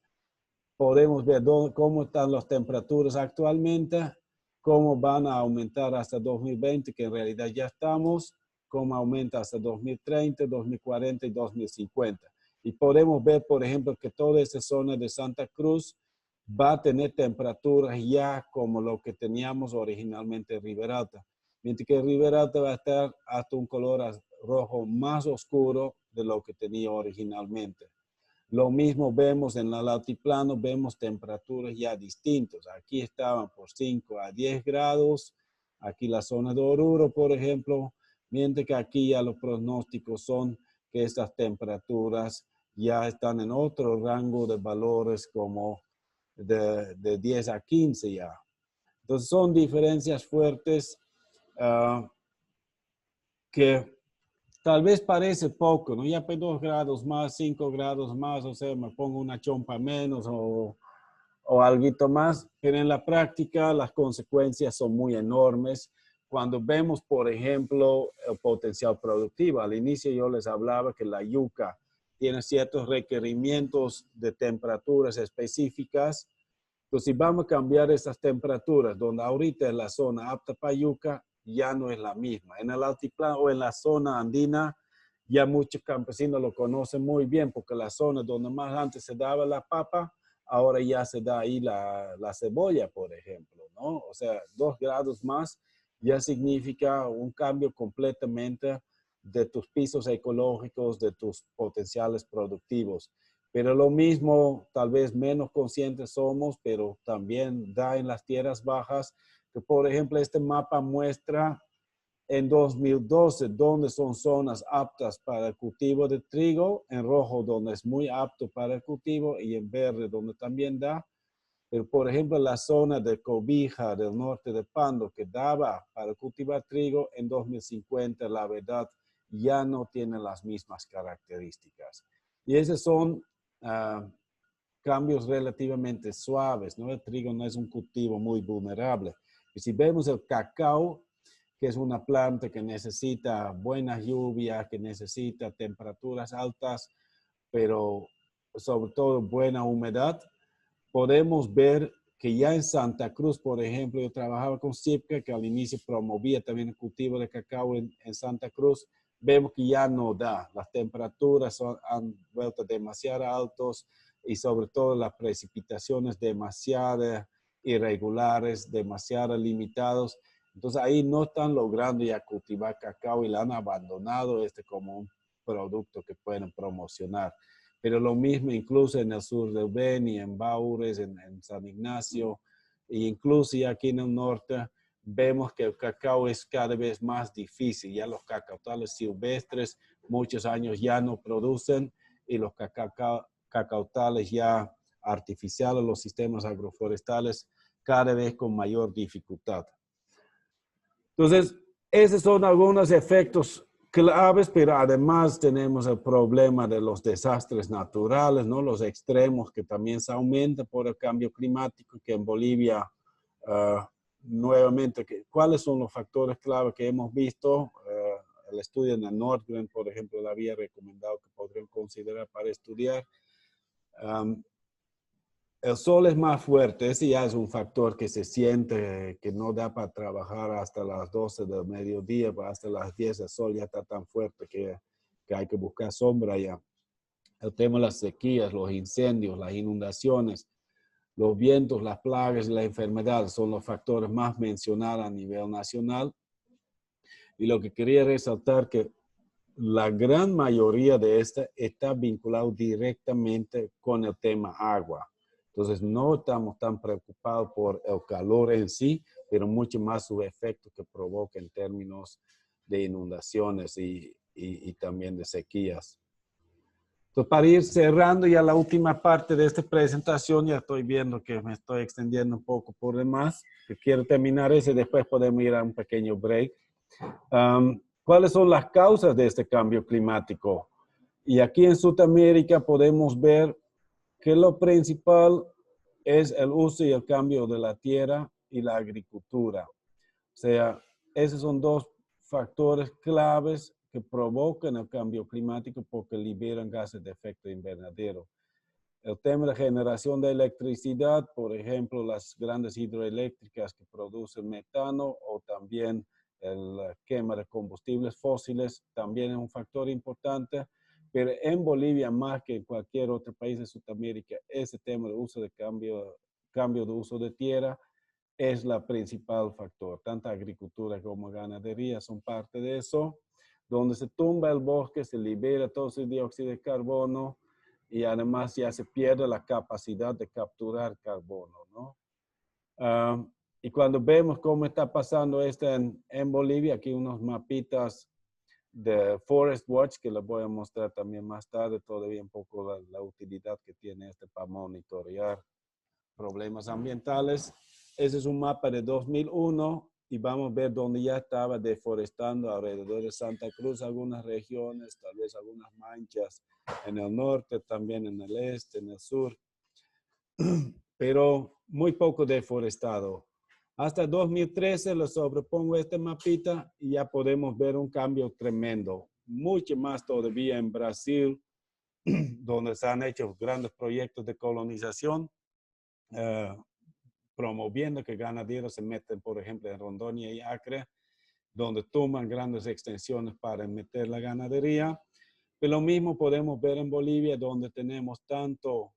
podemos ver cómo están las temperaturas actualmente, cómo van a aumentar hasta 2020, que en realidad ya estamos, cómo aumenta hasta 2030, 2040 y 2050. Y podemos ver, por ejemplo, que toda esa zona de Santa Cruz va a tener temperaturas ya como lo que teníamos originalmente en Riberalta. Mientras que Riberalta va a estar hasta un color rojo más oscuro de lo que tenía originalmente. Lo mismo vemos en el altiplano, vemos temperaturas ya distintas. Aquí estaban por 5 a 10 grados, aquí la zona de Oruro, por ejemplo, mientras que aquí ya los pronósticos son que estas temperaturas ya están en otro rango de valores como de 10 a 15 ya. Entonces son diferencias fuertes que tal vez parece poco, ¿no? Ya pues 2 grados más, 5 grados más, o sea, me pongo una chompa menos o algo más, pero en la práctica las consecuencias son muy enormes. Cuando vemos, por ejemplo, el potencial productivo, al inicio yo les hablaba que la yuca tiene ciertos requerimientos de temperaturas específicas. Entonces, si vamos a cambiar esas temperaturas, donde ahorita es la zona apta para yuca, ya no es la misma. En el altiplano o en la zona andina, ya muchos campesinos lo conocen muy bien, porque la zona donde más antes se daba la papa, ahora ya se da ahí la cebolla, por ejemplo, ¿no? O sea, 2 grados más ya significa un cambio completamente de tus pisos ecológicos, de tus potenciales productivos. Pero lo mismo, tal vez menos conscientes somos, pero también da en las tierras bajas, que por ejemplo este mapa muestra en 2012 dónde son zonas aptas para el cultivo de trigo, en rojo donde es muy apto para el cultivo y en verde donde también da. Pero por ejemplo la zona de Cobija del norte de Pando que daba para cultivar trigo en 2050, la verdad ya no tiene las mismas características. Y esos son cambios relativamente suaves, ¿no? El trigo no es un cultivo muy vulnerable. Y si vemos el cacao, que es una planta que necesita buena lluvia, que necesita temperaturas altas, pero sobre todo buena humedad, podemos ver que ya en Santa Cruz, por ejemplo, yo trabajaba con CIPCA, que al inicio promovía también el cultivo de cacao en Santa Cruz, vemos que ya no da. Las temperaturas han vuelto demasiado altos y sobre todo las precipitaciones demasiado irregulares, demasiado limitados. Entonces ahí no están logrando ya cultivar cacao y la han abandonado como un producto que pueden promocionar. Pero lo mismo incluso en el sur de Beni, en Baures, en San Ignacio, e incluso aquí en el norte, vemos que el cacao es cada vez más difícil. Ya los cacautales silvestres muchos años ya no producen y los cacautales ya artificiales, los sistemas agroforestales, cada vez con mayor dificultad. Entonces, esos son algunos efectos claves, pero además tenemos el problema de los desastres naturales, ¿no? Los extremos que también se aumentan por el cambio climático, que en Bolivia, nuevamente, ¿cuáles son los factores clave que hemos visto? El estudio de Nordgren, por ejemplo, le había recomendado que podrían considerar para estudiar. El sol es más fuerte, ese ya es un factor que se siente que no da para trabajar hasta las 12 del mediodía, hasta las 10 el sol ya está tan fuerte que hay que buscar sombra ya. El tema de las sequías, los incendios, las inundaciones, los vientos, las plagas y la enfermedad son los factores más mencionados a nivel nacional. Y lo que quería resaltar que la gran mayoría de esta está vinculado directamente con el tema agua. Entonces, no estamos tan preocupados por el calor en sí, pero mucho más su efecto que provoca en términos de inundaciones y también de sequías. Entonces, para ir cerrando ya la última parte de esta presentación, ya estoy viendo que me estoy extendiendo un poco por demás. Quiero terminar ese y después podemos ir a un pequeño break. ¿Cuáles son las causas de este cambio climático? Y aquí en Sudamérica podemos ver que lo principal es el uso y el cambio de la tierra y la agricultura. O sea, esos son dos factores claves que provocan el cambio climático porque liberan gases de efecto invernadero. El tema de generación de electricidad, por ejemplo, las grandes hidroeléctricas que producen metano o también la quema de combustibles fósiles, también es un factor importante. Pero en Bolivia, más que en cualquier otro país de Sudamérica, ese tema de uso de cambio de uso de tierra es la principal factor. Tanto agricultura como ganadería son parte de eso. Donde se tumba el bosque, se libera todo ese dióxido de carbono y además ya se pierde la capacidad de capturar carbono, ¿no? Y cuando vemos cómo está pasando esto en Bolivia, aquí unos mapitas de Forest Watch, que les voy a mostrar también más tarde, todavía un poco la utilidad que tiene este para monitorear problemas ambientales. Ese es un mapa de 2001 y vamos a ver dónde ya estaba deforestando alrededor de Santa Cruz, algunas regiones, tal vez algunas manchas en el norte, también en el este, en el sur, pero muy poco deforestado. Hasta 2013 le sobrepongo este mapita y ya podemos ver un cambio tremendo. Mucho más todavía en Brasil, donde se han hecho grandes proyectos de colonización, promoviendo que ganaderos se meten, por ejemplo, en Rondônia y Acre, donde toman grandes extensiones para meter la ganadería. Pero lo mismo podemos ver en Bolivia, donde tenemos tanto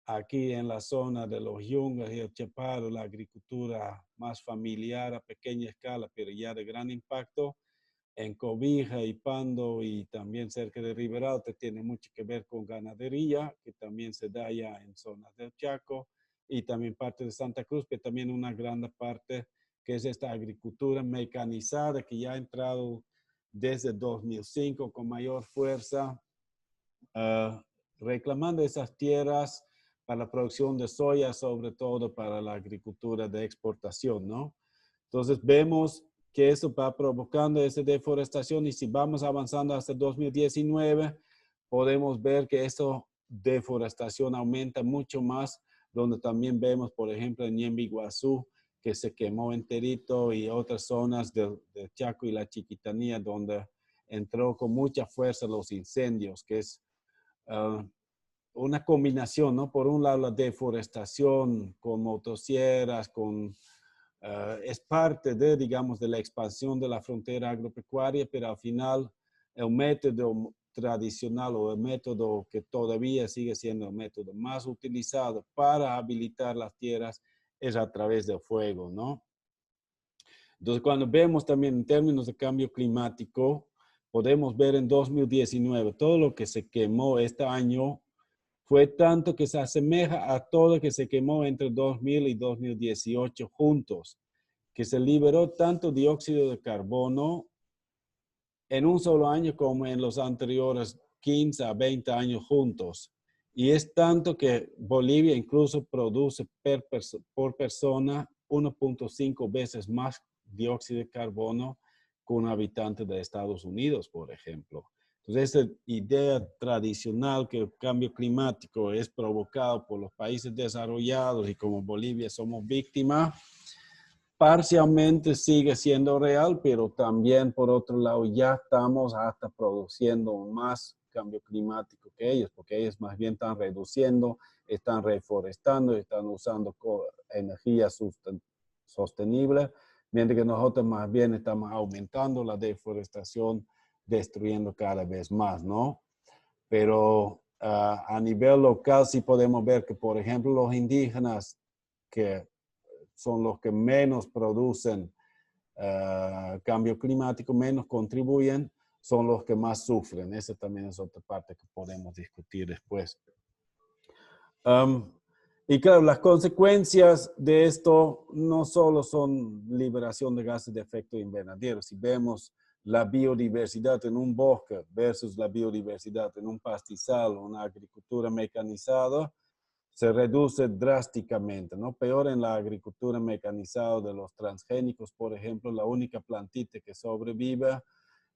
aquí en la zona de los Yungas y el Chaparo, la agricultura más familiar a pequeña escala, pero ya de gran impacto. En Cobija y Pando y también cerca de Riberalta tiene mucho que ver con ganadería, que también se da ya en zonas del Chaco y también parte de Santa Cruz, pero también una gran parte que es esta agricultura mecanizada que ya ha entrado desde 2005 con mayor fuerza, reclamando esas tierras para la producción de soya, sobre todo para la agricultura de exportación, ¿no? Entonces vemos que eso va provocando esa deforestación y si vamos avanzando hasta 2019, podemos ver que esa deforestación aumenta mucho más, donde también vemos, por ejemplo, en Ñemby Guazú, que se quemó enterito y otras zonas del Chaco y la Chiquitanía, donde entró con mucha fuerza los incendios, que es una combinación, ¿no? Por un lado la deforestación con motosierras, es parte de, digamos, de la expansión de la frontera agropecuaria, pero al final el método tradicional o el método que todavía sigue siendo el método más utilizado para habilitar las tierras es a través del fuego, ¿no? Entonces, cuando vemos también en términos de cambio climático, podemos ver en 2019 todo lo que se quemó este año fue tanto que se asemeja a todo lo que se quemó entre 2000 y 2018 juntos, que se liberó tanto dióxido de carbono en un solo año como en los anteriores 15 a 20 años juntos. Y es tanto que Bolivia incluso produce por persona 1.5 veces más dióxido de carbono que un habitante de Estados Unidos, por ejemplo. Entonces, esa idea tradicional que el cambio climático es provocado por los países desarrollados y como Bolivia somos víctimas, parcialmente sigue siendo real, pero también por otro lado ya estamos hasta produciendo más cambio climático que ellos, porque ellos más bien están reduciendo, están reforestando, están usando energía sostenible, mientras que nosotros más bien estamos aumentando la deforestación, destruyendo cada vez más, ¿no? Pero a nivel local sí podemos ver que, por ejemplo, los indígenas que son los que menos producen cambio climático, menos contribuyen, son los que más sufren. Esa también es otra parte que podemos discutir después. Y claro, las consecuencias de esto no solo son liberación de gases de efecto invernadero. Si vemos la biodiversidad en un bosque versus la biodiversidad en un pastizal o una agricultura mecanizada, se reduce drásticamente, ¿no? Peor en la agricultura mecanizada de los transgénicos, por ejemplo, la única plantita que sobrevive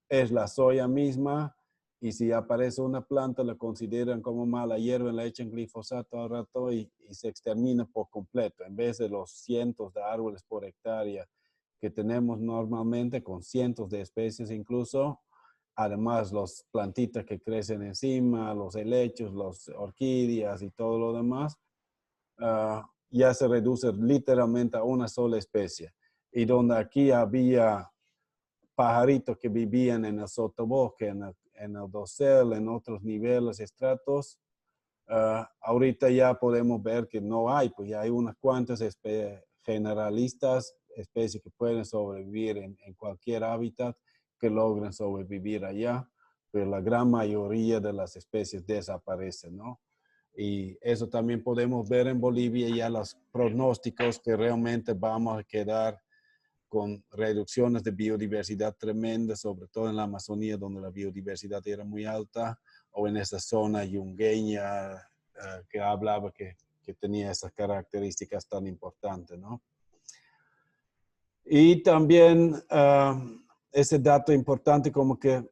es la soya misma, y si aparece una planta la consideran como mala hierba, le echan glifosato al rato y se extermina por completo, en vez de los cientos de árboles por hectárea que tenemos normalmente, con cientos de especies incluso. Además, los plantitas que crecen encima, los helechos, las orquídeas y todo lo demás, ya se reduce literalmente a una sola especie. Y donde aquí había pajaritos que vivían en el sotobosque, en el dosel, en otros niveles, estratos, ahorita ya podemos ver que no hay, pues ya hay unas cuantas generalistas, especies que pueden sobrevivir en cualquier hábitat, que logran sobrevivir allá, pero la gran mayoría de las especies desaparecen, ¿no? Y eso también podemos ver en Bolivia ya los pronósticos que realmente vamos a quedar con reducciones de biodiversidad tremendas, sobre todo en la Amazonía, donde la biodiversidad era muy alta, o en esa zona yungueña que hablaba que tenía esas características tan importantes, ¿no? Y también ese dato importante como que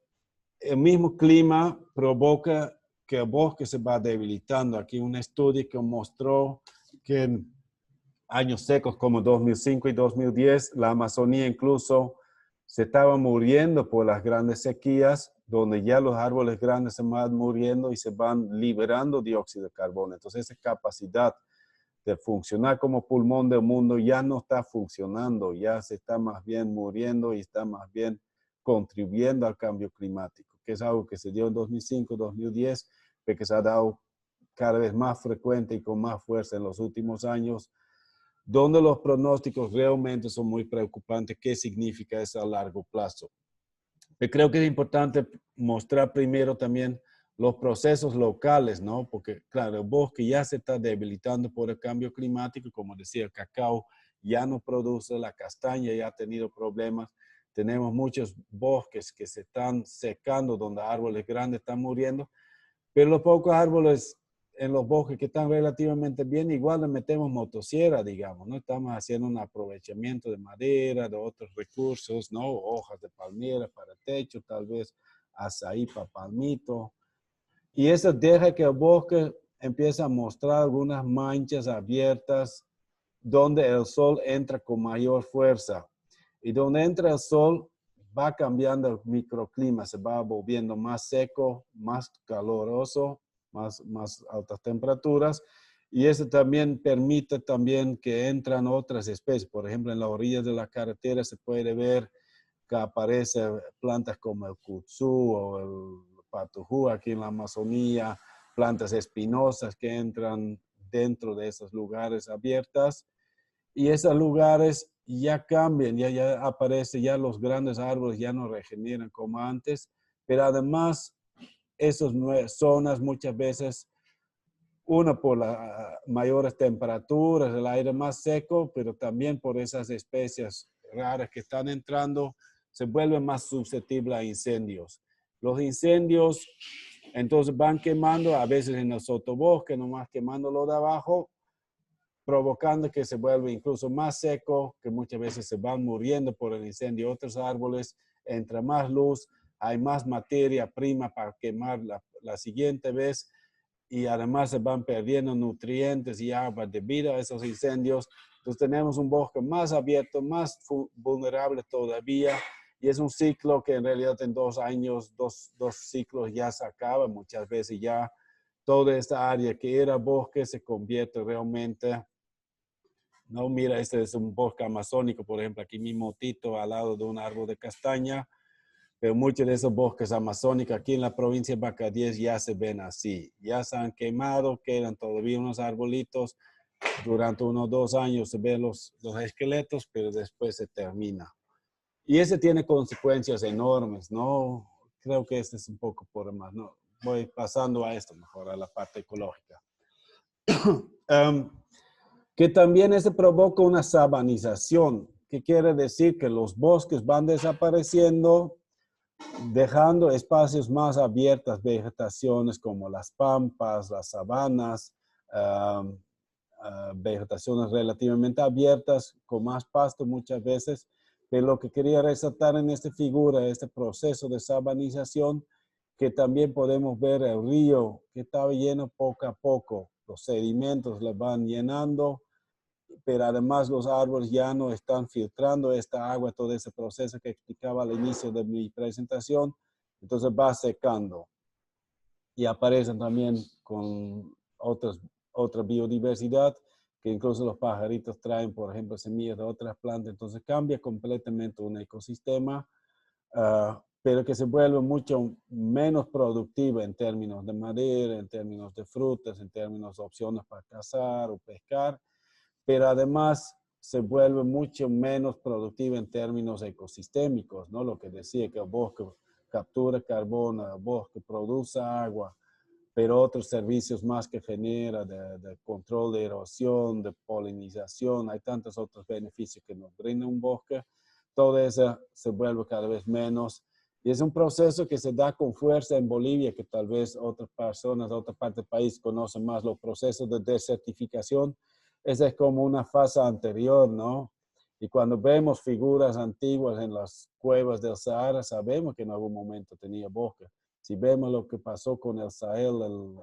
el mismo clima provoca que el bosque se va debilitando. Aquí un estudio que mostró que en años secos como 2005 y 2010, la Amazonía incluso se estaba muriendo por las grandes sequías, donde ya los árboles grandes se van muriendo y se van liberando dióxido de carbono. Entonces esa capacidad de funcionar como pulmón del mundo ya no está funcionando, ya se está más bien muriendo y está más bien contribuyendo al cambio climático, que es algo que se dio en 2005, 2010, pero que se ha dado cada vez más frecuente y con más fuerza en los últimos años, donde los pronósticos realmente son muy preocupantes. ¿Qué significa eso a largo plazo? Yo creo que es importante mostrar primero también los procesos locales, ¿no? Porque, claro, el bosque ya se está debilitando por el cambio climático. Como decía, el cacao ya no produce, la castaña ya ha tenido problemas. Tenemos muchos bosques que se están secando, donde árboles grandes están muriendo, pero los pocos árboles en los bosques que están relativamente bien, igual le metemos motosierra, digamos, ¿no? Estamos haciendo un aprovechamiento de madera, de otros recursos, ¿no? Hojas de palmera para el techo, tal vez azaí para palmito. Y eso deja que el bosque empiece a mostrar algunas manchas abiertas donde el sol entra con mayor fuerza. Y donde entra el sol, va cambiando el microclima, se va volviendo más seco, más caloroso, más altas temperaturas. Y eso también permite también que entran otras especies. Por ejemplo, en las orillas de la carretera se puede ver que aparecen plantas como el kutzú o el patujú aquí en la Amazonía, plantas espinosas que entran dentro de esos lugares abiertas. Y esos lugares ya cambian, ya aparecen, ya los grandes árboles ya no regeneran como antes, pero además esas zonas muchas veces, una por las mayores temperaturas, el aire más seco, pero también por esas especies raras que están entrando, se vuelven más susceptibles a incendios. Los incendios entonces van quemando, a veces en el sotobosque, nomás quemando lo de abajo, provocando que se vuelva incluso más seco, que muchas veces se van muriendo por el incendio otros árboles. Entra más luz, hay más materia prima para quemar la siguiente vez y además se van perdiendo nutrientes y agua debido a esos incendios. Entonces tenemos un bosque más abierto, más vulnerable todavía, y es un ciclo que en realidad en 2 años, dos ciclos ya se acaba. Muchas veces ya toda esta área que era bosque se convierte realmente, no, mira, este es un bosque amazónico, por ejemplo, aquí mismo Tito, al lado de un árbol de castaña, pero muchos de esos bosques amazónicos aquí en la provincia de Bacardíes ya se ven así, ya se han quemado, quedan todavía unos arbolitos, durante unos 2 años se ven los esqueletos, pero después se termina. Y ese tiene consecuencias enormes, ¿no? Creo que este es un poco por más, ¿no? Voy pasando a esto mejor, a la parte ecológica. Que también se provoca una sabanización, que quiere decir que los bosques van desapareciendo, dejando espacios más abiertos, vegetaciones como las pampas, las sabanas, vegetaciones relativamente abiertas, con más pasto muchas veces. Pero lo que quería resaltar en esta figura, este proceso de sabanización, que también podemos ver el río que estaba lleno poco a poco, los sedimentos le van llenando, pero además los árboles ya no están filtrando esta agua, todo ese proceso que explicaba al inicio de mi presentación, entonces va secando y aparecen también con otra biodiversidad, que incluso los pajaritos traen, por ejemplo, semillas de otras plantas, entonces cambia completamente un ecosistema, pero que se vuelve mucho menos productivo en términos de madera, en términos de frutas, en términos de opciones para cazar o pescar, pero además se vuelve mucho menos productiva en términos ecosistémicos, ¿no? Lo que decía que el bosque captura carbono, el bosque produce agua, pero otros servicios más que genera de control de erosión, de polinización, hay tantos otros beneficios que nos brinda un bosque, todo eso se vuelve cada vez menos. Y es un proceso que se da con fuerza en Bolivia, que tal vez otras personas de otra parte del país conocen más los procesos de desertificación. Esa es como una fase anterior, ¿no? Y cuando vemos figuras antiguas en las cuevas del Sahara, sabemos que en algún momento tenía bosque. Si vemos lo que pasó con el Sahel, el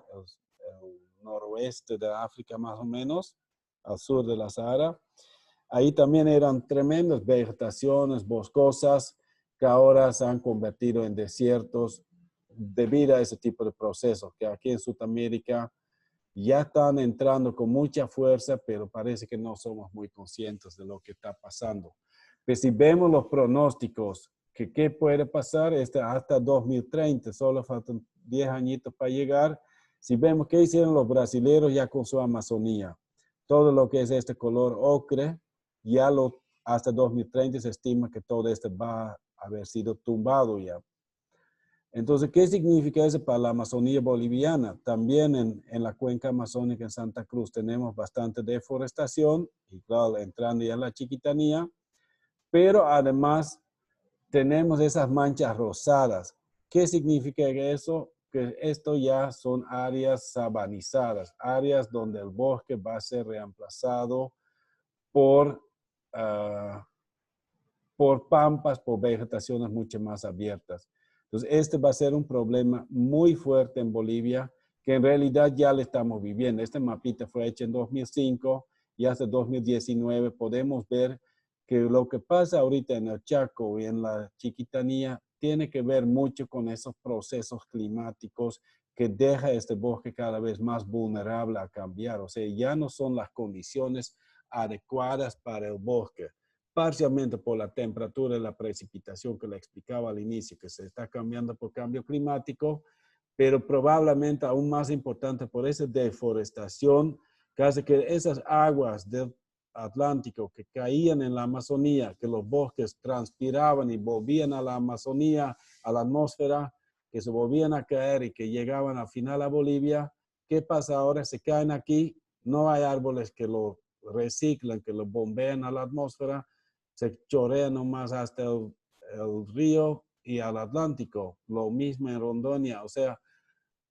noroeste de África más o menos, al sur de la Sahara, ahí también eran tremendas vegetaciones boscosas que ahora se han convertido en desiertos debido a ese tipo de procesos, que aquí en Sudamérica ya están entrando con mucha fuerza, pero parece que no somos muy conscientes de lo que está pasando. Pues si vemos los pronósticos, que qué puede pasar hasta 2030, solo faltan 10 añitos para llegar. Si vemos qué hicieron los brasileños ya con su Amazonía, todo lo que es este color ocre, ya hasta 2030 se estima que todo esto va a haber sido tumbado ya. Entonces, ¿qué significa eso para la Amazonía boliviana? También en la cuenca amazónica en Santa Cruz tenemos bastante deforestación, y claro, entrando ya en la Chiquitanía, pero además tenemos esas manchas rosadas. ¿Qué significa eso? Que esto ya son áreas sabanizadas, áreas donde el bosque va a ser reemplazado por, uh, por pampas, por vegetaciones mucho más abiertas. Entonces, este va a ser un problema muy fuerte en Bolivia, que en realidad ya lo estamos viviendo. Este mapita fue hecho en 2005 y hasta 2019 podemos ver que lo que pasa ahorita en el Chaco y en la Chiquitanía tiene que ver mucho con esos procesos climáticos que deja este bosque cada vez más vulnerable a cambiar. O sea, ya no son las condiciones adecuadas para el bosque, parcialmente por la temperatura y la precipitación que le explicaba al inicio, que se está cambiando por cambio climático, pero probablemente aún más importante por esa deforestación, que hace que esas aguas del Atlántico que caían en la Amazonía, que los bosques transpiraban y volvían a la Amazonía, a la atmósfera, que se volvían a caer y que llegaban al final a Bolivia. ¿Qué pasa ahora? Se caen aquí, no hay árboles que lo reciclan, que lo bombean a la atmósfera, se chorea nomás hasta el río y al Atlántico. Lo mismo en Rondonia, o sea,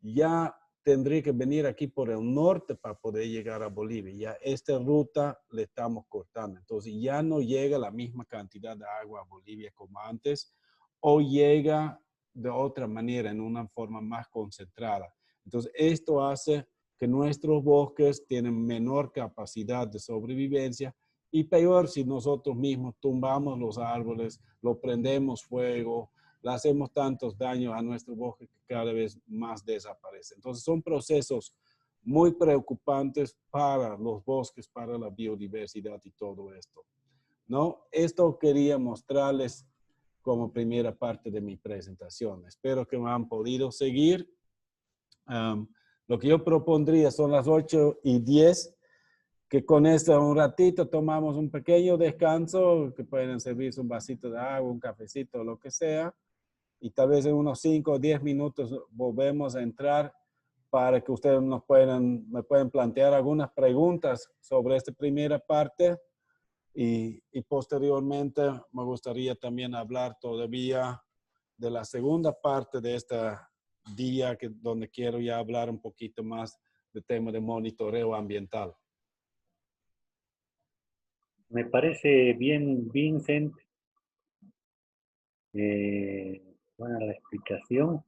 ya tendría que venir aquí por el norte para poder llegar a Bolivia. Ya esta ruta le estamos cortando. Entonces ya no llega la misma cantidad de agua a Bolivia como antes, o llega de otra manera, en una forma más concentrada. Entonces esto hace que nuestros bosques tienen menor capacidad de sobrevivencia, y peor si nosotros mismos tumbamos los árboles, lo prendemos fuego, le hacemos tantos daños a nuestro bosque que cada vez más desaparece. Entonces son procesos muy preocupantes para los bosques, para la biodiversidad y todo esto, ¿no? Esto quería mostrarles como primera parte de mi presentación. Espero que me han podido seguir. Lo que yo propondría son las 8:10, que con esto un ratito tomamos un pequeño descanso, que pueden servirse un vasito de agua, un cafecito, lo que sea, y tal vez en unos 5 o 10 minutos volvemos a entrar para que ustedes me puedan plantear algunas preguntas sobre esta primera parte, y posteriormente me gustaría también hablar todavía de la segunda parte de este día, donde quiero ya hablar un poquito más del tema de monitoreo ambiental. Me parece bien, Vincent. Buena la explicación.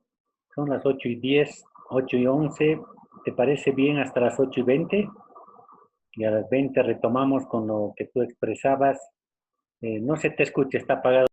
Son las 8:10, 8:11. ¿Te parece bien hasta las 8:20? Y a las 20 retomamos con lo que tú expresabas. No se te escucha, está apagado.